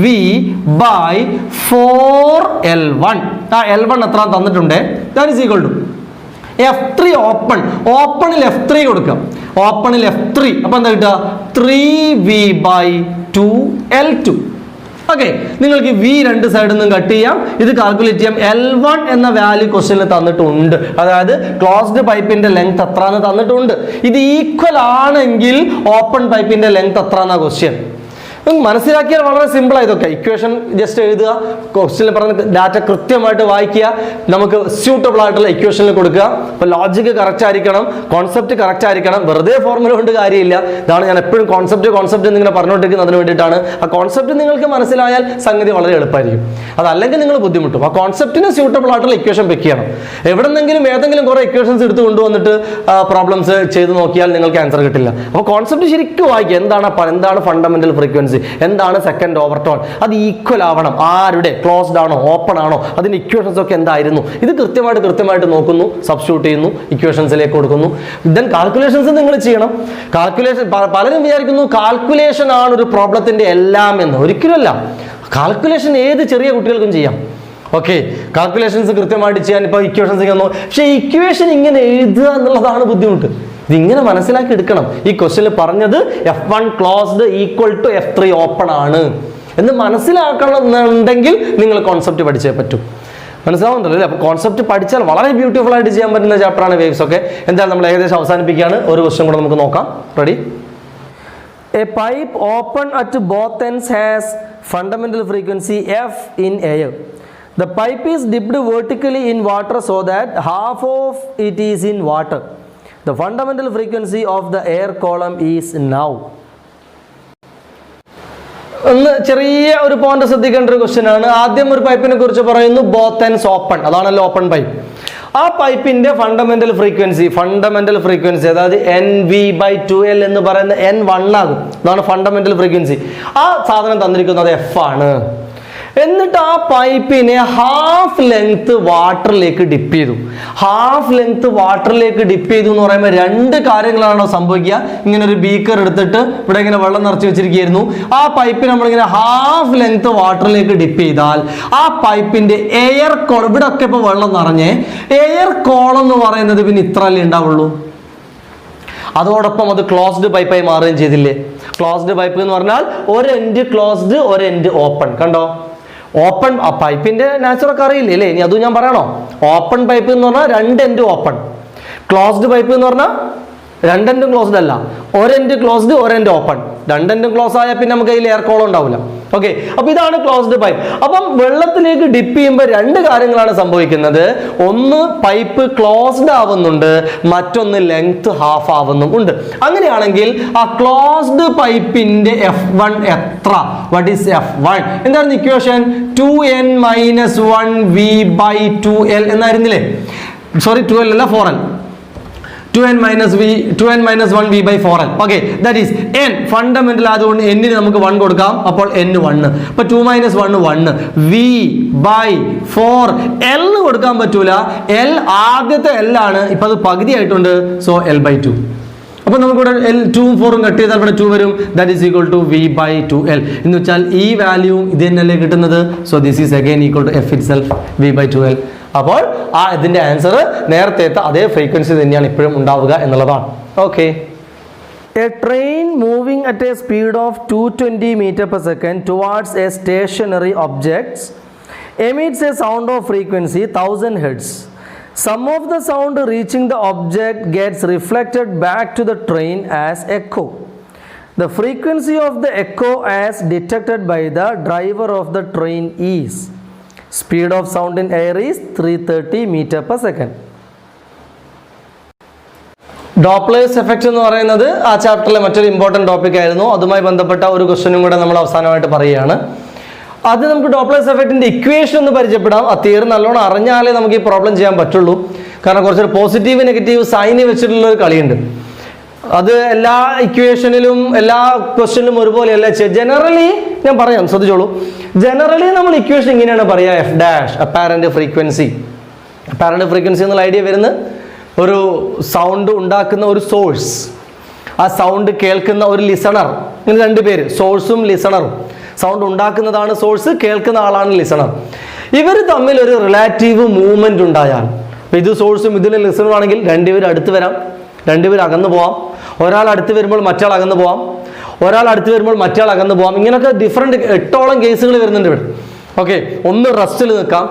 v/4l1. ആ L1 എത്ര തന്നിട്ടുണ്ട്? That is equal to F3 open, ഓപ്പണിൽ F3 കൊടുക്കാം, ഓപ്പണിൽ F3, അപ്പൊ എന്താ കിട്ടുക? 3v/2L2. ഓക്കെ, നിങ്ങൾക്ക് v രണ്ട് സൈഡിൽ നിന്നും കട്ട് ചെയ്യാം, ഇത് കാൽക്കുലേറ്റ് ചെയ്യാം. L1 എന്ന വാല്യൂ ക്വസ്റ്റ്യനിൽ തന്നിട്ടുണ്ട്, അതായത് ക്ലോസ്ഡ് പൈപ്പിന്റെ ലെങ്ത് എത്ര എന്ന് തന്നിട്ടുണ്ട്. ഇത് ഈക്വൽ ആണെങ്കിൽ ഓപ്പൺ പൈപ്പിന്റെ ലെങ്ത് എത്ര എന്നാ ക്വസ്റ്റ്യൻ. മനസ്സിലാക്കിയാൽ വളരെ സിമ്പിൾ ആയതൊക്കെ. ഇക്വേഷൻ ജസ്റ്റ് എഴുതുക, ക്വസ്റ്റ്യനിൽ പറഞ്ഞ ഡാറ്റ കൃത്യമായിട്ട് വായിക്കുക, നമുക്ക് സ്യൂട്ടബിൾ ആയിട്ടുള്ള ഇക്വേഷനിൽ കൊടുക്കുക. അപ്പോൾ ലോജിക്ക് കറക്റ്റ് ആയിരിക്കണം, കോൺസെപ്റ്റ് കറക്റ്റ് ആയിരിക്കണം, വെറുതെ ഫോർമുല കൊണ്ട് കാര്യമില്ല. ഇതാണ് ഞാൻ എപ്പോഴും കോൺസെപ്റ്റ് എന്നിങ്ങനെ പറഞ്ഞുകൊണ്ടിരിക്കുന്നത് അതിന് വേണ്ടിയിട്ടാണ്. ആ കോൺസെപ്റ്റ് നിങ്ങൾക്ക് മനസ്സിലായാൽ സംഗതി വളരെ എളുപ്പമായിരിക്കും, അതല്ലെങ്കിൽ നിങ്ങൾ ബുദ്ധിമുട്ടും. ആ കോൺസെപ്റ്റിന് സ്യൂട്ടബിൾ ആയിട്ടുള്ള ഇക്വേഷൻ വെക്ക് ചെയ്യണം. എവിടെന്നെങ്കിലും ഏതെങ്കിലും കുറേ ഇക്വേഷൻസ് എടുത്ത് കൊണ്ടുവന്നിട്ട് പ്രോബ്ലംസ് ചെയ്ത് നോക്കിയാൽ നിങ്ങൾക്ക് ആൻസർ കിട്ടില്ല. അപ്പോൾ കോൺസെപ്റ്റ് ശരിക്കും വായിക്കുക. എന്താണ് ഫണ്ടമെന്റൽ ഫ്രീക്വൻസി, എന്താണ് സെക്കൻഡ് ഓവർടോൺ, അത് ഈക്വൽ ആവണം. ആരുടെ ക്ലോസ്ഡ് ആണോ ഓപ്പൺ ആണോ, അതിന്റെ ഇക്വേഷൻസ് ഒക്കെ എന്തായിരുന്നു, ഇത് കൃത്യമായിട്ട് നോക്കുന്നു, സബ്സ്റ്റിറ്റ്യൂട്ട് ചെയ്യുന്നു, ഇക്വേഷൻസിലേക്ക് കൊടുക്കുന്നു. ദെൻ കാൽക്കുലേഷൻസ് നിങ്ങൾ ചെയ്യണം. കാൽക്കുലേഷൻ പലരും വിചാരിക്കുന്നു കാൽക്കുലേഷൻ ആണ് ഒരു പ്രോബ്ലത്തിന്റെ എല്ലാം എന്ന്. ഒരിക്കലുമല്ല. കാൽക്കുലേഷൻ ഏത് ചെറിയ കുട്ടികൾക്കും ചെയ്യാം. ഓക്കെ, കാൽക്കുലേഷൻസ് കൃത്യമായിട്ട് ചെയ്യാൻ ഇപ്പോൾ ഇക്വേഷൻസ് ചെയ്യുന്നു. പക്ഷേ ഇക്വേഷൻ ഇങ്ങനെ എഴുതുക എന്നുള്ളതാണ് ബുദ്ധിമുട്ട്. ഇതിങ്ങനെ മനസ്സിലാക്കി എടുക്കണം. ഈ ക്വസ്റ്റ്യനിൽ പറഞ്ഞത് F1 closed equal to F3 open ആണ് എന്ന് മനസ്സിലാക്കണമെന്നുണ്ടെങ്കിൽ നിങ്ങൾ കോൺസെപ്റ്റ് പഠിച്ചേ പറ്റൂ. മനസ്സിലാവുന്നുണ്ടല്ലോ അല്ലേ? അപ്പോൾ കോൺസെപ്റ്റ് പഠിച്ചാൽ വളരെ ബ്യൂട്ടിഫുൾ ആയിട്ട് ചെയ്യാൻ പറ്റുന്ന ചാപ്റ്ററാണ് വേവ്സ്. ഒക്കെ എന്തായാലും നമ്മൾ ഏകദേശം അവസാനിപ്പിക്കുകയാണ്. ഒരു ക്വസ്റ്റ്യൻ കൂടെ നമുക്ക് നോക്കാം. Ready? A pipe open at both ends has fundamental frequency F in air. The pipe is dipped vertically in water so that half of it is in water. The fundamental frequency of the air column is now. ഒന്ന് ചെറിയ ഒരു point ശ്രദ്ധിക്കേണ്ട ഒരു question ആണ്. ആദ്യം ഒരു പൈപ്പിനെ കുറിച്ച് പറയുന്നു, ബോത്ത് എൻഡ്സ് ഓപ്പൺ, അതാണല്ലോ ഓപ്പൺ പൈപ്പ്. ആ പൈപ്പിന്റെ ഫണ്ടമെന്റൽ ഫ്രീക്വൻസി അതായത് NV/2L എന്ന് പറയുന്ന N1 ആകും. അതാണ് ഫണ്ടമെന്റൽ ഫ്രീക്വൻസി. ആ സാധനം തന്നിരിക്കുന്നത് F ആണ്. എന്നിട്ട് ആ പൈപ്പിനെ ഹാഫ് ലെങ്ത് വാട്ടറിലേക്ക് ഡിപ്പ് ചെയ്തു. എന്ന് പറയുമ്പോൾ രണ്ട് കാര്യങ്ങളാണോ സംഭവിക്കുക? ഇങ്ങനെ ഒരു ബീക്കർ എടുത്തിട്ട് ഇവിടെ ഇങ്ങനെ വെള്ളം നിറച്ച് വെച്ചിരിക്കുകയായിരുന്നു. ആ പൈപ്പിന് നമ്മളിങ്ങനെ ഹാഫ് ലെങ്ത് വാട്ടറിലേക്ക് ഡിപ്പ് ചെയ്താൽ ആ പൈപ്പിന്റെ എയർ കോളം, ഇവിടെ ഒക്കെ ഇപ്പൊ വെള്ളം നിറഞ്ഞേ, എയർ കോളം എന്ന് പറയുന്നത് പിന്നെ ഇത്രയല്ലേ ഉണ്ടാവുള്ളൂ. അതോടൊപ്പം അത് ക്ലോസ്ഡ് പൈപ്പായി മാറുകയും ചെയ്തില്ലേ? ക്ലോസ്ഡ് പൈപ്പ് എന്ന് പറഞ്ഞാൽ ഒരു എൻഡ് ക്ലോസ്ഡ്, ഒരു എൻഡ് ഓപ്പൺ. കണ്ടോ? ഓപ്പൺ പൈപ്പിന്റെ നാച്ചുറൽ അറിയില്ലേ അല്ലേ? ഇനി അതും ഞാൻ പറയണോ? ഓപ്പൺ പൈപ്പ് എന്ന് പറഞ്ഞാൽ രണ്ട് എൻഡ് ഓപ്പൺ. ക്ലോസ്ഡ് പൈപ്പ് എന്ന് പറഞ്ഞാൽ രണ്ടെൻഡും ക്ലോസ്ഡ് അല്ല, ഒരെൻഡ് ക്ലോസ്ഡ്, ഒരെൻഡ് ഓപ്പൺ. രണ്ടെൻഡും ക്ലോസ് ആയാൽ പിന്നെ നമുക്ക് അതിൽ എയർ കോളം ഉണ്ടാവില്ല. ഓക്കെ, അപ്പൊ ഇതാണ് ക്ലോസ്ഡ് പൈപ്പ്. അപ്പം വെള്ളത്തിലേക്ക് ഡിപ്പ് ചെയ്യുമ്പോൾ രണ്ട് കാര്യങ്ങളാണ് സംഭവിക്കുന്നത്. ഒന്ന് പൈപ്പ് ക്ലോസ്ഡ് ആവുന്നുണ്ട്, മറ്റൊന്ന് ലെങ്ത് ഹാഫ് ആവുന്നും ഉണ്ട്. അങ്ങനെയാണെങ്കിൽ ആ ക്ലോസ്ഡ് പൈപ്പിന്റെ F1 എത്ര? What is F1? എന്താണ് ഇക്വേഷൻ? 2n-1v/2L എന്നായിരുന്നില്ലേ? സോറി, 2L അല്ല, 4L. 2n-1v/4L. Okay, that is n fundamental ആയതുകൊണ്ട് n ന് നമുക്ക് 1 കൊടുക്കാം. അപ്പോൾ n1. അപ്പൊ 2 - 1 1 v/4. l കൊടുക്കാൻ പറ്റൂല. l ആദ്യത്തെ l ആണ്, ഇപ്പൊ അത് പകുതി ആയിട്ടുണ്ട്. So l/2. അപ്പൊ നമുക്കിവിടെ L2 4 കട്ട് ചെയ്താൽ ഇവിടെ 2 വരും. That is equal to v/2L എന്ന് വെച്ചാൽ ഈ വാല്യൂ ഇത് തന്നെയല്ലേ കിട്ടുന്നത്. So this is again equal to f itself v/2L. അപ്പോൾ ആ ഇതിന്റെ ആൻസർ നേരത്തെ അതേ ഫ്രീക്വൻസി തന്നെയാണ് ഇപ്പോഴും ഉണ്ടാവുക എന്നുള്ളതാണ്. Okay, A train moving at A speed of 220 m/s towards a stationary object emits a sound of frequency 1000 Hz. Some of the sound reaching the object gets reflected back to the train as echo. The frequency of the echo as detected by the driver of the train is. Speed of sound in air is 330 m/s. ഡോപ്ലേഴ്സ് effect എന്ന് പറയുന്നത് ആ ചാപ്റ്ററിലെ മറ്റൊരു important topic ആയിരുന്നു. അതുമായി ബന്ധപ്പെട്ട ഒരു ക്വസ്റ്റ്യനും കൂടെ നമ്മൾ അവസാനമായിട്ട് പറയുകയാണ്. അത് നമുക്ക് ഡോപ്ലേഴ്സ് എഫക്റ്റിന്റെ ഇക്വേഷൻ ഒന്ന് പരിചയപ്പെടാം. ആ തിയറി നല്ലോണം അറിഞ്ഞാലേ നമുക്ക് ഈ പ്രോബ്ലം ചെയ്യാൻ പറ്റുള്ളൂ. കാരണം കുറച്ചൊരു പോസിറ്റീവ് നെഗറ്റീവ് സൈന് വെച്ചിട്ടുള്ള ഒരു കളിയുണ്ട്. അത് എല്ലാ ഇക്വേഷനിലും എല്ലാ ക്വസ്റ്റ്യനിലും ഒരുപോലെയല്ല. ജനറലി ഞാൻ പറയാം, ശ്രദ്ധിച്ചോളൂ. ജനറലി നമ്മൾ ഇക്വേഷൻ ഇങ്ങനെയാണ് പറയുക, F dash apparent frequency. Apparent frequency എന്നുള്ള ഐഡിയ വരുന്നത് ഒരു സൗണ്ട് ഉണ്ടാക്കുന്ന ഒരു സോഴ്സ്, ആ സൗണ്ട് കേൾക്കുന്ന ഒരു ലിസണർ. ഇങ്ങനെ രണ്ട് പേര്, സോഴ്സും ലിസണറും. സൗണ്ട് ഉണ്ടാക്കുന്നതാണ് സോഴ്സ്, കേൾക്കുന്ന ആളാണ് ലിസണർ. ഇവർ തമ്മിൽ ഒരു റിലേറ്റീവ് മൂവ്മെന്റ് ഉണ്ടായാൽ, അപ്പോൾ ഇത് സോഴ്സും ഇതിൽ ലിസണറും ആണെങ്കിൽ രണ്ടുപേരും അടുത്ത് വരാം, രണ്ടുപേരും അകന്നു പോവാം, ഒരാൾ അടുത്ത് വരുമ്പോൾ മറ്റാൾ അകന്നു പോവാം, ഒരാൾ അടുത്ത് വരുമ്പോൾ മറ്റാൾ അകന്നു പോവാം. ഇങ്ങനെയൊക്കെ ഡിഫറെൻറ്റ് 8ഓളം കേസുകൾ വരുന്നുണ്ട് ഇവിടെ. ഓക്കെ, ഒന്ന് റെസ്റ്റിൽ നിൽക്കാം.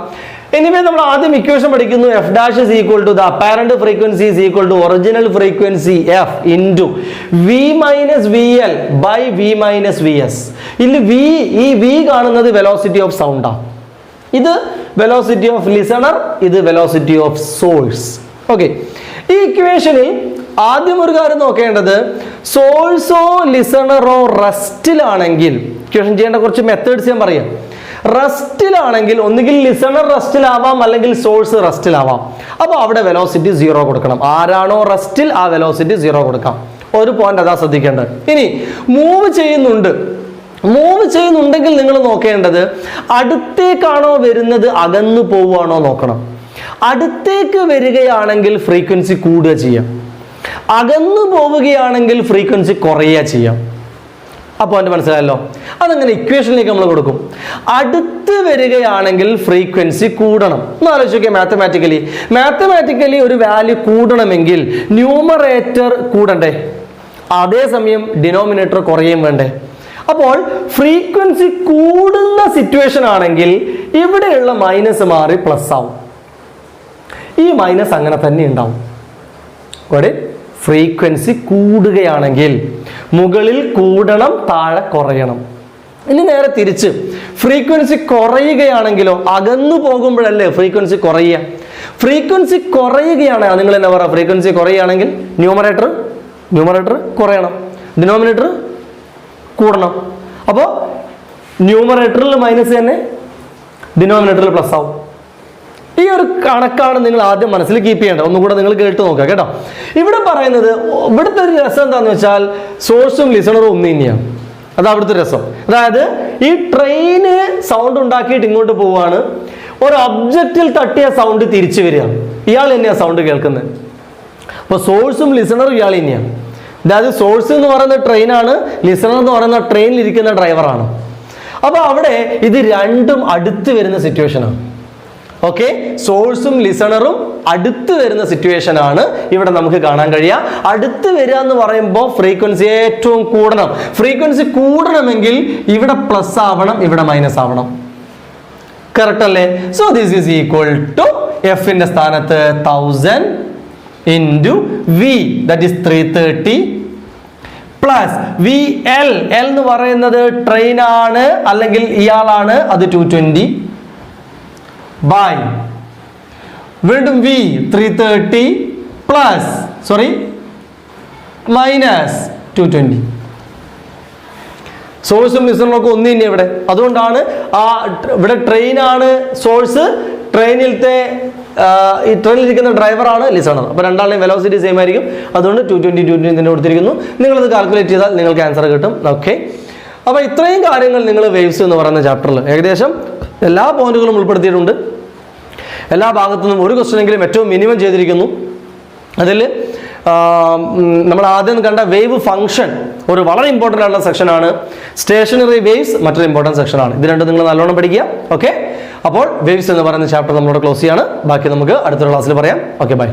എനിവേ നമ്മൾ ആദ്യം ഇക്വേഷൻ പഠിക്കുന്നു. F dash is equal to the apparent frequency is equal to original frequency f into v minus v l by v minus v s. ഇതിൽ ഈ വി കാണുന്നത് വെലോസിറ്റി ഓഫ് സൗണ്ടാണ്. ഇത് വെലോസിറ്റി ഓഫ് ലിസണർ, ഇത് വെലോസിറ്റി ഓഫ് സോഴ്സ്. ഓക്കെ, ഈ ഇക്വേഷനിൽ ആദ്യം ഒരു കാര്യം നോക്കേണ്ടത്, സോഴ്സോ ലിസണറോ റെസ്റ്റിലാണെങ്കിൽ, ഇക്വേഷൻ ചെയ്യേണ്ട കുറച്ച് മെത്തേഡ്സ് ഞാൻ പറയാം. റെസ്റ്റിലാണെങ്കിൽ ഒന്നുകിൽ ലിസണർ റെസ്റ്റിലാവാം, അല്ലെങ്കിൽ സോഴ്സ് റെസ്റ്റിലാവാം. അപ്പോൾ അവിടെ വെലോസിറ്റി 0 കൊടുക്കണം. ആരാണോ റെസ്റ്റിൽ ആ വെലോസിറ്റി 0 കൊടുക്കാം. ഒരു പോയിന്റ് അതാ ശ്രദ്ധിക്കേണ്ടത്. ഇനി മൂവ് ചെയ്യുന്നുണ്ടെങ്കിൽ നിങ്ങൾ നോക്കേണ്ടത് അടുത്തേക്കാണോ വരുന്നത്, അകന്നു പോവുകയാണോ നോക്കണം. അടുത്തേക്ക് വരികയാണെങ്കിൽ ഫ്രീക്വൻസി കൂടുക ചെയ്യാം, അകന്നു പോവുകയാണെങ്കിൽ ഫ്രീക്വൻസി കുറയുക ചെയ്യാം. ആ പോയിന്റ് മനസ്സിലായല്ലോ. അതങ്ങനെ ഇക്വേഷനിലേക്ക് നമ്മൾ കൊടുക്കും. അടുത്ത് വരികയാണെങ്കിൽ ഫ്രീക്വൻസി കൂടണം. ഒന്ന് ആലോചിക്കുക, മാത്തമാറ്റിക്കലി ഒരു വാല്യൂ കൂടണമെങ്കിൽ ന്യൂമറേറ്റർ കൂടണ്ടേ, അതേസമയം ഡിനോമിനേറ്റർ കുറയുകയും വേണ്ടേ. അപ്പോൾ ഫ്രീക്വൻസി കൂടുന്ന സിറ്റുവേഷൻ ആണെങ്കിൽ ഇവിടെയുള്ള മൈനസ് മാറി പ്ലസ് ആവും, ഈ മൈനസ് അങ്ങനെ തന്നെ ഉണ്ടാവും. ഫ്രീക്വൻസി കൂടുകയാണെങ്കിൽ മുകളിൽ കൂടണം, താഴെ കുറയണം. ഇനി നേരെ തിരിച്ച് ഫ്രീക്വൻസി കുറയുകയാണെങ്കിലോ, അകന്നു പോകുമ്പോഴല്ലേ ഫ്രീക്വൻസി കുറയുക. ഫ്രീക്വൻസി കുറയുകയാണ്, നിങ്ങൾ എന്നാ പറയുക, ഫ്രീക്വൻസി കുറയുകയാണെങ്കിൽ ന്യൂമറേറ്റർ കുറയണം, ഡിനോമിനേറ്റർ കൂടണം. അപ്പോൾ ന്യൂമറേറ്ററിൽ മൈനസ് തന്നെ, ഡിനോമിനേറ്ററിൽ പ്ലസ് ആവും. ഈ ഒരു കണക്കാണ് നിങ്ങൾ ആദ്യം മനസ്സിൽ കീപ്പ് ചെയ്യേണ്ടത്. ഒന്നുകൂടെ നിങ്ങൾ കേട്ട് നോക്കുക കേട്ടോ. ഇവിടെ പറയുന്നത്, ഇവിടുത്തെ ഒരു രസം എന്താണെന്ന് വെച്ചാൽ സോഴ്സും ലിസണറും ഒന്ന് തന്നെയാണ്. അതാ അവിടുത്തെ രസം. അതായത് ഈ ട്രെയിന് സൗണ്ട് ഉണ്ടാക്കിയിട്ട് ഇങ്ങോട്ട് പോവുകയാണ്, ഒരു ഒബ്ജക്റ്റിൽ തട്ടിയ സൗണ്ട് തിരിച്ചു വരികയാണ്, ഇയാൾ തന്നെയാണ് സൗണ്ട് കേൾക്കുന്നത്. അപ്പോൾ സോഴ്സും ലിസണറും ഇയാൾ തന്നെയാണ്. അതായത് സോഴ്സ് എന്ന് പറയുന്ന ട്രെയിനാണ്, ലിസണർ എന്ന് പറയുന്ന ട്രെയിനിൽ ഇരിക്കുന്ന ഡ്രൈവറാണ്. അപ്പോൾ അവിടെ ഇത് രണ്ടും അടുത്ത് വരുന്ന സിറ്റുവേഷനാണ്. ഓക്കെ, സോഴ്സും ലിസണറും അടുത്ത് വരുന്ന സിറ്റുവേഷൻ ആണ് ഇവിടെ നമുക്ക് കാണാൻ കഴിയുക. അടുത്ത് വരിക എന്ന് പറയുമ്പോൾ ഫ്രീക്വൻസി ഏറ്റവും കൂടണം. ഫ്രീക്വൻസി കൂടണമെങ്കിൽ ഇവിടെ പ്ലസ് ആവണം, ഇവിടെ മൈനസ് ആവണം. കറക്റ്റ് അല്ലേ? So this is equal to എഫിന്റെ സ്ഥാനത്ത് 1000 into v, that is 330 plus v l എന്ന് പറയുന്നത് ട്രെയിൻ ആണ് അല്ലെങ്കിൽ ഇയാളാണ്, അത് 220 ബൈ വീണ്ടും വി 330 പ്ലസ് മൈനസ് 220. സോഴ്സും ലിസണറും ഒന്ന് തന്നെ ഇവിടെ. അതുകൊണ്ടാണ് ഇവിടെ ട്രെയിനാണ് സോഴ്സ്, ട്രെയിനിലത്തെ ഈ ട്രെയിനിലിരിക്കുന്ന ഡ്രൈവറാണ് ലിസണർ. അപ്പോൾ രണ്ടാളുടെയും വെലോസിറ്റി സെയിം ആയിരിക്കും. അതുകൊണ്ട് 220 തന്നെ കൊടുത്തിരിക്കുന്നു. നിങ്ങളത് കാൽക്കുലേറ്റ് ചെയ്താൽ നിങ്ങൾക്ക് ആൻസർ കിട്ടും. ഓക്കെ, അപ്പോൾ ഇത്രയും കാര്യങ്ങൾ നിങ്ങൾ വേവ്സ് എന്ന് പറയുന്ന ചാപ്റ്ററിൽ ഏകദേശം എല്ലാ പോയിന്റുകളും ഉൾപ്പെടുത്തിയിട്ടുണ്ട്. എല്ലാ ഭാഗത്തു നിന്നും ഒരു ക്വസ്റ്റനെങ്കിലും ഏറ്റവും മിനിമം ചെയ്തിരിക്കുന്നു. അതിൽ നമ്മൾ ആദ്യം കണ്ട വേവ് ഫംഗ്ഷൻ ഒരു വളരെ ഇമ്പോർട്ടൻ്റ് ആയിട്ടുള്ള സെക്ഷനാണ്. സ്റ്റേഷനറി വേവ്സ് മറ്റൊരു ഇമ്പോർട്ടൻറ്റ് സെക്ഷനാണ്. ഇത് രണ്ടും നിങ്ങൾ നല്ലോണം പഠിക്കുക. ഓക്കെ, അപ്പോൾ വേവ്സ് എന്ന് പറയുന്ന ചാപ്റ്റർ നമ്മളോട് ക്ലോസ് ചെയ്യാണ്. ബാക്കി നമുക്ക് അടുത്ത ക്ലാസ്സിൽ പറയാം. Okay, by.